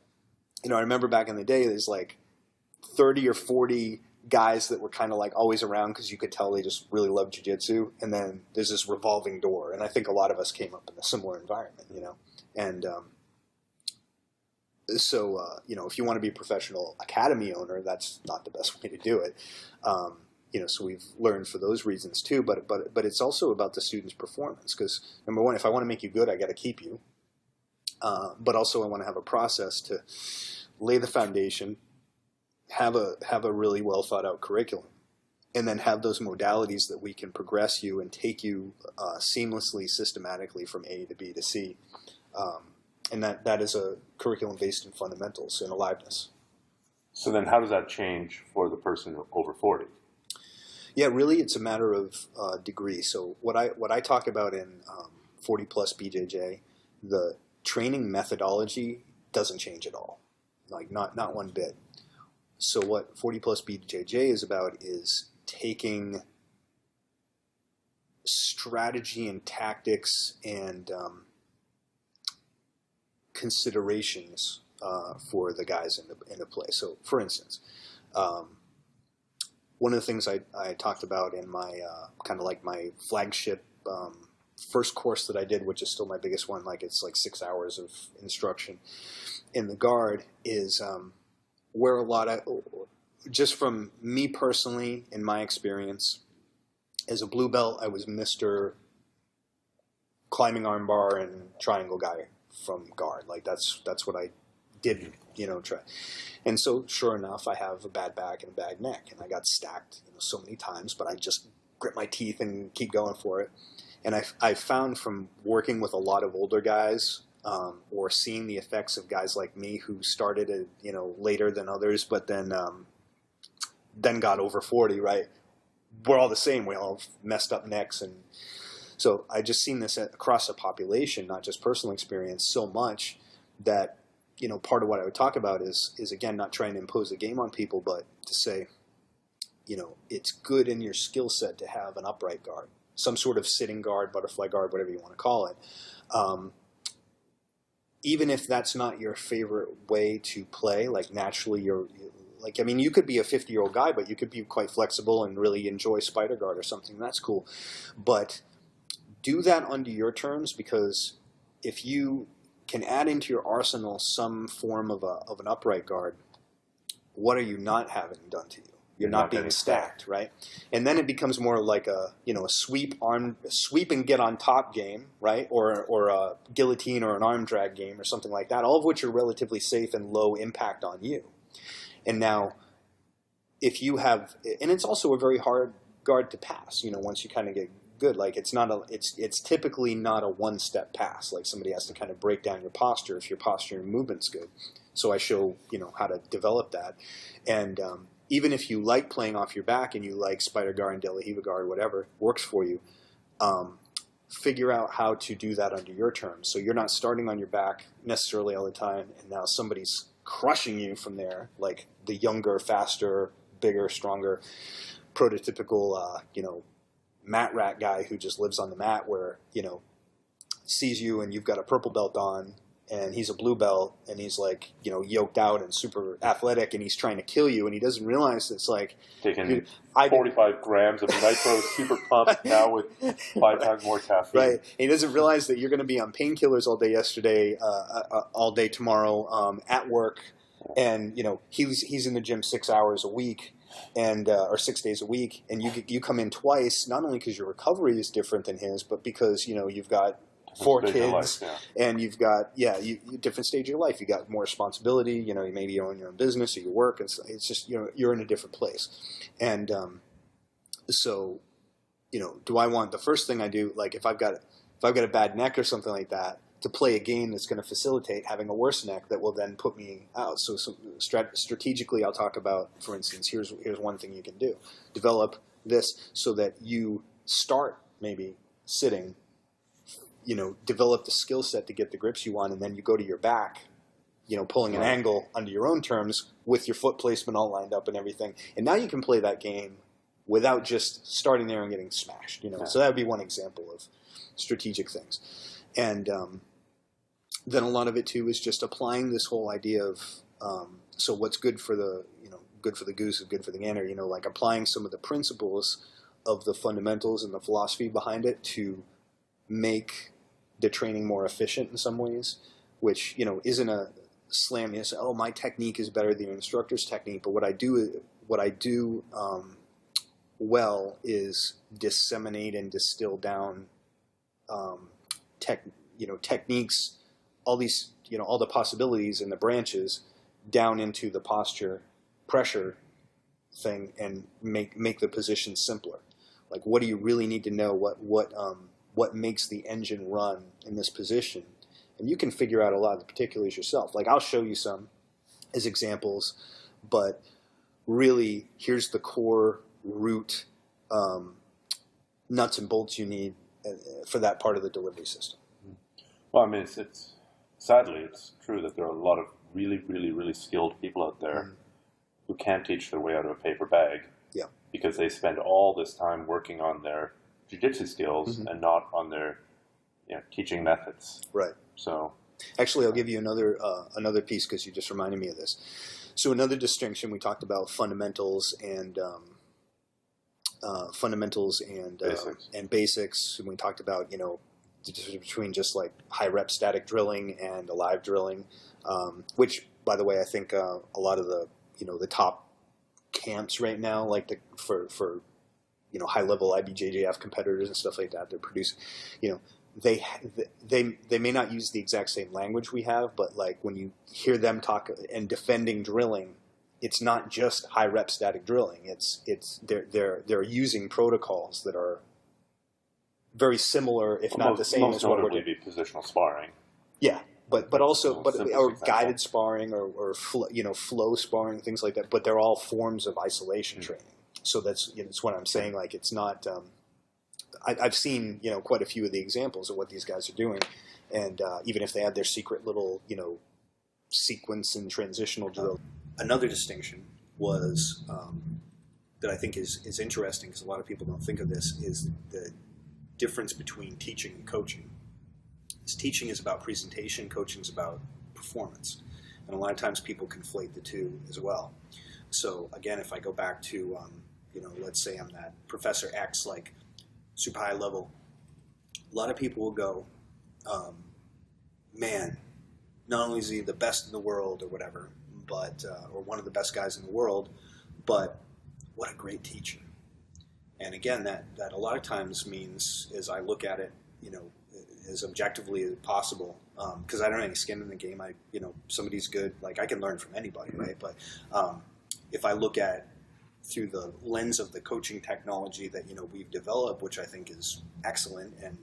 I remember back in the day, there's like 30 or 40 guys that were kind of like always around because you could tell they just really loved jiu-jitsu. And then there's this revolving door. And I think a lot of us came up in a similar environment, And so, if you want to be a professional academy owner, that's not the best way to do it. So we've learned for those reasons too, but it's also about the student's performance, because number one, if I want to make you good, I got to keep you. But also I want to have a process to lay the foundation, have a really well thought out curriculum, and then have those modalities that we can progress you and take you seamlessly, systematically from A to B to C. And that is a curriculum based in fundamentals and aliveness. So then how does that change for the person over 40? Yeah, really, it's a matter of degree. So what I talk about in 40 plus BJJ, the training methodology doesn't change at all, like not one bit. So what 40 plus BJJ is about is taking strategy and tactics and considerations for the guys in the play. So, for instance. One of the things I talked about in my kind of like my flagship first course that I did, which is still my biggest one, like it's like 6 hours of instruction in the guard, is where a lot of, just from me personally, in my experience, as a blue belt, I was Mr. climbing armbar and triangle guy from guard. Like that's what I did, try. And so, sure enough, I have a bad back and a bad neck, and I got stacked, so many times. But I just grit my teeth and keep going for it. And I found from working with a lot of older guys, or seeing the effects of guys like me who started later than others, but then got over 40. Right, we're all the same. We all have messed up necks, and so I just seen this across the population, not just personal experience, so much that. Part of what I would talk about is again, not trying to impose a game on people, but to say, it's good in your skill set to have an upright guard, some sort of sitting guard, butterfly guard, whatever you want to call it. Even if that's not your favorite way to play, like naturally you could be a 50-year-old guy, but you could be quite flexible and really enjoy spider guard or something. That's cool. But do that under your terms, because if you can add into your arsenal some form of an upright guard, what are you not having done to you? You're not being stacked, right? And then it becomes more like a sweep and get on top game, right? Or a guillotine or an arm drag game or something like that. All of which are relatively safe and low impact on you. And now, if you have, and it's also a very hard guard to pass. Once you kind of good. Like it's typically not a one-step pass. Like somebody has to kind of break down your posture if your posture and movement's good. So I show, how to develop that. And even if you like playing off your back and you like spider guard and De La Riva guard, whatever works for you, figure out how to do that under your terms. So you're not starting on your back necessarily all the time, and now somebody's crushing you from there, like the younger, faster, bigger, stronger, prototypical, mat rat guy who just lives on the mat where, sees you and you've got a purple belt on and he's a blue belt and he's like, yoked out and super athletic and he's trying to kill you and he doesn't realize it's like taking 45 grams of nitro super pumped now with 5 times more caffeine. Right. And he doesn't realize that you're going to be on painkillers all day yesterday, all day tomorrow, at work. And, he's in the gym 6 hours a week and, or 6 days a week. And you come in twice, not only because your recovery is different than his, but because, you've got 4 kids and you've got, different stage of your life. You got more responsibility, you maybe own your own business or you work. And it's just, you're in a different place. And, so, do I want the first thing I do, like if I've got a bad neck or something like that, to play a game that's going to facilitate having a worse neck that will then put me out. So strategically, I'll talk about, for instance, here's one thing you can do. Develop this so that you start maybe sitting, develop the skill set to get the grips you want, and then you go to your back, pulling an angle under your own terms with your foot placement all lined up and everything. And now you can play that game without just starting there and getting smashed, So that would be one example of strategic things. And then a lot of it too is just applying this whole idea of so what's good for the good for the goose is good for the gander. Like applying some of the principles of the fundamentals and the philosophy behind it to make the training more efficient in some ways, which isn't a slam. You say, oh, my technique is better than your instructor's technique, but what I do well is disseminate and distill down techniques, all these, all the possibilities and the branches down into the posture pressure thing and make the position simpler. Like, what do you really need to know? What makes the engine run in this position? And you can figure out a lot of the particulars yourself. Like, I'll show you some as examples, but really here's the core root nuts and bolts you need for that part of the delivery system. Well, I mean, it's sadly, it's true that there are a lot of really, really, really skilled people out there who can't teach their way out of a paper bag because they spend all this time working on their jiu-jitsu skills and not on their teaching methods. Right. So, actually, I'll give you another piece because you just reminded me of this. So another distinction, we talked about fundamentals and basics. And we talked about the difference between just like high rep static drilling and alive drilling, which, by the way, I think a lot of the the top camps right now, like for high level IBJJF competitors and stuff like that, they're producing, they may not use the exact same language we have, but like when you hear them talk and defending drilling, it's not just high rep static drilling. They're using protocols that are very similar, if not the same as what we're doing. Most notably positional sparring. Yeah, but also or guided sparring or flow sparring, things like that. But they're all forms of isolation training. So that's what I'm saying. Like, it's not. I've seen quite a few of the examples of what these guys are doing, and even if they had their secret little sequence and transitional drill. Another distinction was that I think is interesting, because a lot of people don't think of this, is the difference between teaching and coaching. Teaching is about presentation, coaching is about performance, and a lot of times people conflate the two as well. So again, if I go back to let's say I'm that Professor X, like super high level, a lot of people will go, man, not only is he the best in the world or whatever, but or one of the best guys in the world, but what a great teacher. And again, that a lot of times means, as I look at it, as objectively as possible, because I don't have any skin in the game. Somebody's good, like I can learn from anybody, right? But if I look at through the lens of the coaching technology that, we've developed, which I think is excellent. And,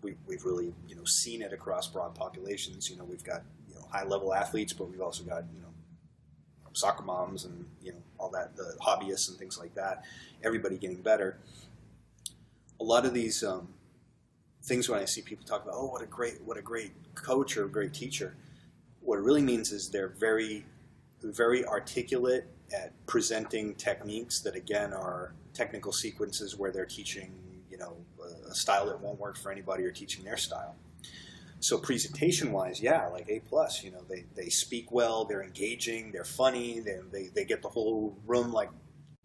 we've really, seen it across broad populations. We've got, high level athletes, but we've also got, soccer moms and, all that, the hobbyists and things like that, everybody getting better. A lot of these things when I see people talk about, oh, what a great coach or a great teacher, what it really means is they're very, very articulate at presenting techniques that, again, are technical sequences where they're teaching, a style that won't work for anybody or teaching their style. So presentation-wise, yeah, like A+, they speak well, they're engaging, they're funny, they get the whole room like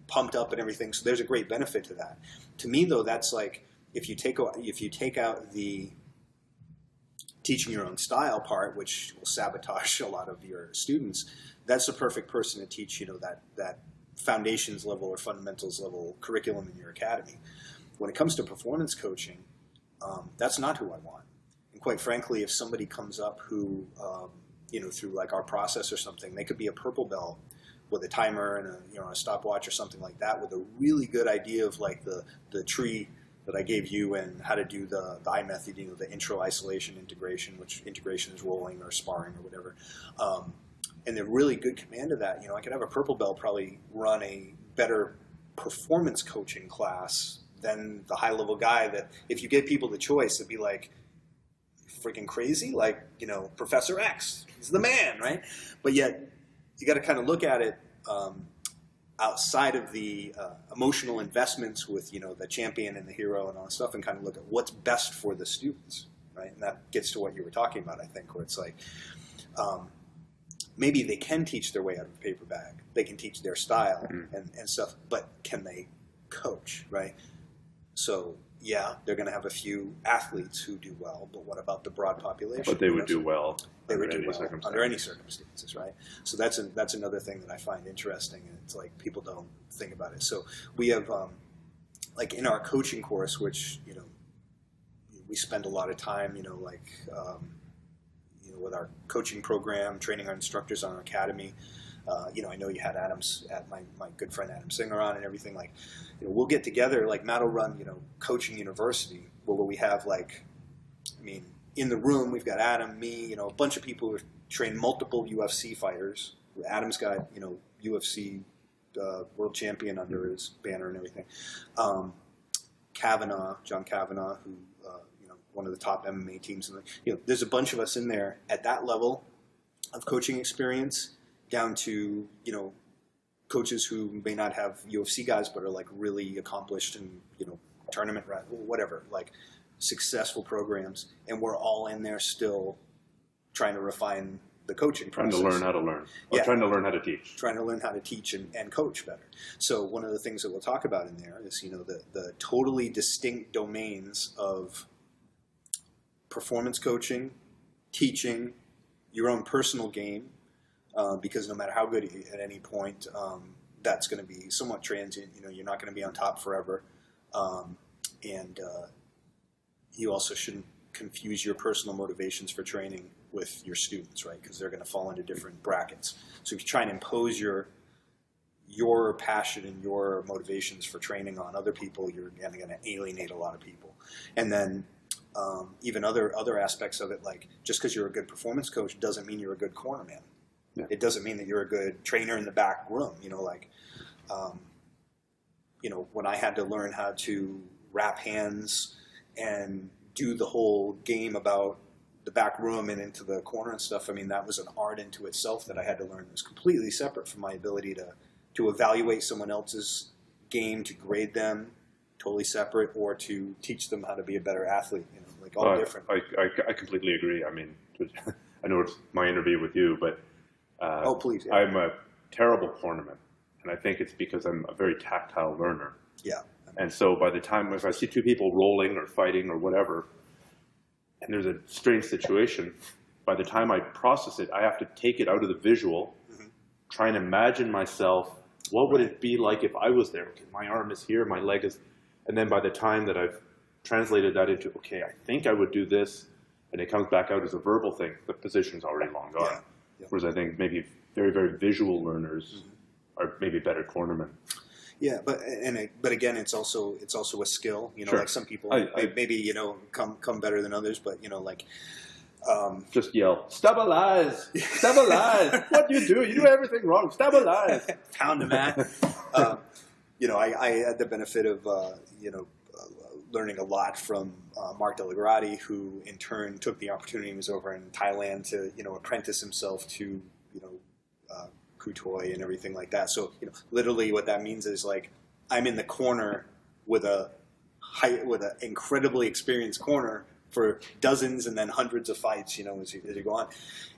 pumped up and everything. So there's a great benefit to that. To me, though, that's like if you take out the teaching your own style part, which will sabotage a lot of your students, that's the perfect person to teach, that foundations level or fundamentals level curriculum in your academy. When it comes to performance coaching, that's not who I want. And quite frankly, if somebody comes up who, through like our process or something, they could be a purple belt with a timer and a stopwatch or something like that, with a really good idea of like the tree that I gave you and how to do the I method, the intro, isolation, integration, which integration is rolling or sparring or whatever. And they're really good command of that. I could have a purple belt probably run a better performance coaching class than the high level guy that if you give people the choice, it'd be like freaking crazy. Like, Professor X, he's the man, right? But yet you got to kind of look at it outside of the emotional investments with, the champion and the hero and all that stuff, and kind of look at what's best for the students, right? And that gets to what you were talking about, I think, where it's like, maybe they can teach their way out of a paper bag. They can teach their style and stuff, but can they coach, right? So, yeah, they're going to have a few athletes who do well, but what about the broad population? But they would do well. They would do well under any circumstances, right? So that's another thing that I find interesting, and it's like people don't think about it. So we have, like in our coaching course, which, we spend a lot of time, with our coaching program, training our instructors on our academy. I know you had my good friend Adam Singer on and everything. Like, we'll get together. Like Matt will run, coaching university, where we have in the room we've got Adam, me, a bunch of people who train multiple UFC fighters. Adam's got UFC world champion under his banner and everything. John Kavanaugh, who one of the top MMA teams. There's a bunch of us in there at that level of coaching experience, down to, coaches who may not have UFC guys, but are like really accomplished and, tournament, whatever, like successful programs. And we're all in there still trying to refine the coaching process. Trying to learn how to learn. Or trying to learn how to teach. Trying to learn how to teach and coach better. So one of the things that we'll talk about in there is, the totally distinct domains of performance coaching, teaching, your own personal game, because no matter how good you at any point, that's going to be somewhat transient. You're not going to be on top forever. And you also shouldn't confuse your personal motivations for training with your students, right? Because they're going to fall into different brackets. So if you try and impose your passion and your motivations for training on other people, you're going to alienate a lot of people. And then even other aspects of it, like just because you're a good performance coach doesn't mean you're a good corner man. Yeah. It doesn't mean that you're a good trainer in the back room. When I had to learn how to wrap hands and do the whole game about the back room and into the corner and stuff, that was an art into itself that I had to learn. It was completely separate from my ability to evaluate someone else's game, to grade them, totally separate, or to teach them how to be a better athlete. All different. I completely agree. I know it's my interview with you, but please. Yeah. I'm a terrible cornerman, and I think it's because I'm a very tactile learner. Yeah. And so by the time, if I see two people rolling or fighting or whatever, and there's a strange situation, by the time I process it, I have to take it out of the visual, try and imagine myself, what would it be like if I was there? Okay, my arm is here, my leg is, and then by the time that I've translated that into, okay, I think I would do this, and it comes back out as a verbal thing, the position's already long gone. Yeah. Whereas I think maybe very, very visual learners are maybe better cornermen. Yeah, but again, it's also a skill. You know, Sure. like some people I maybe come better than others, but like. Just yell, stabilize, stabilize. What do? You do everything wrong. Stabilize. Pound the mat. I had the benefit of learning a lot from Mark Delagrati, who in turn took the opportunity. He was over in Thailand to apprentice himself to Kutoy and everything like that. So literally what that means is like I'm in the corner with an incredibly experienced corner for dozens and then hundreds of fights, as you go on.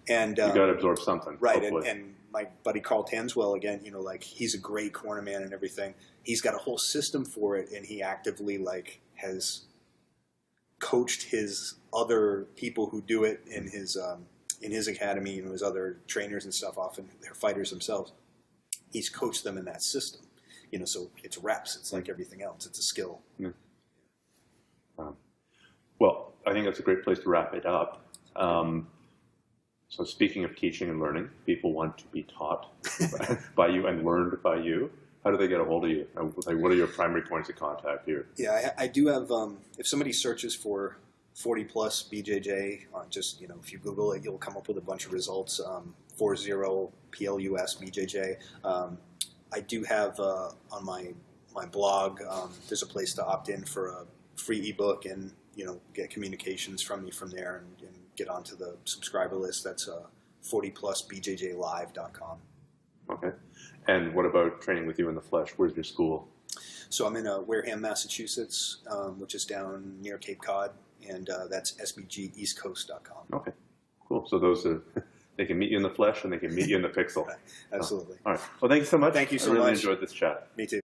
And you got to absorb something, right? And my buddy Carl Tanswell, again, like he's a great corner man and everything. He's got a whole system for it, and he actively has coached his other people who do it in his academy, his other trainers and stuff. Often they're fighters themselves. He's coached them in that system, So it's reps. It's like everything else. It's a skill. Yeah. Well, I think that's a great place to wrap it up. So speaking of teaching and learning, people want to be taught by you and learned by you. How do they get a hold of you? Like, what are your primary points of contact here? Yeah, I do have, if somebody searches for 40 plus BJJ, just, if you Google it, you'll come up with a bunch of results, 40 PLUS BJJ. I do have on my blog, there's a place to opt in for a free ebook and, get communications from me from there and get onto the subscriber list. That's 40plusbjjlive.com. Okay. And what about training with you in the flesh? Where's your school? So I'm in Wareham, Massachusetts, which is down near Cape Cod, and that's sbgeastcoast.com. Okay, cool. So those they can meet you in the flesh and they can meet you in the pixel. Absolutely. All right. Well, thank you so much. Thank you so much. I really much. enjoyed this chat. Me too.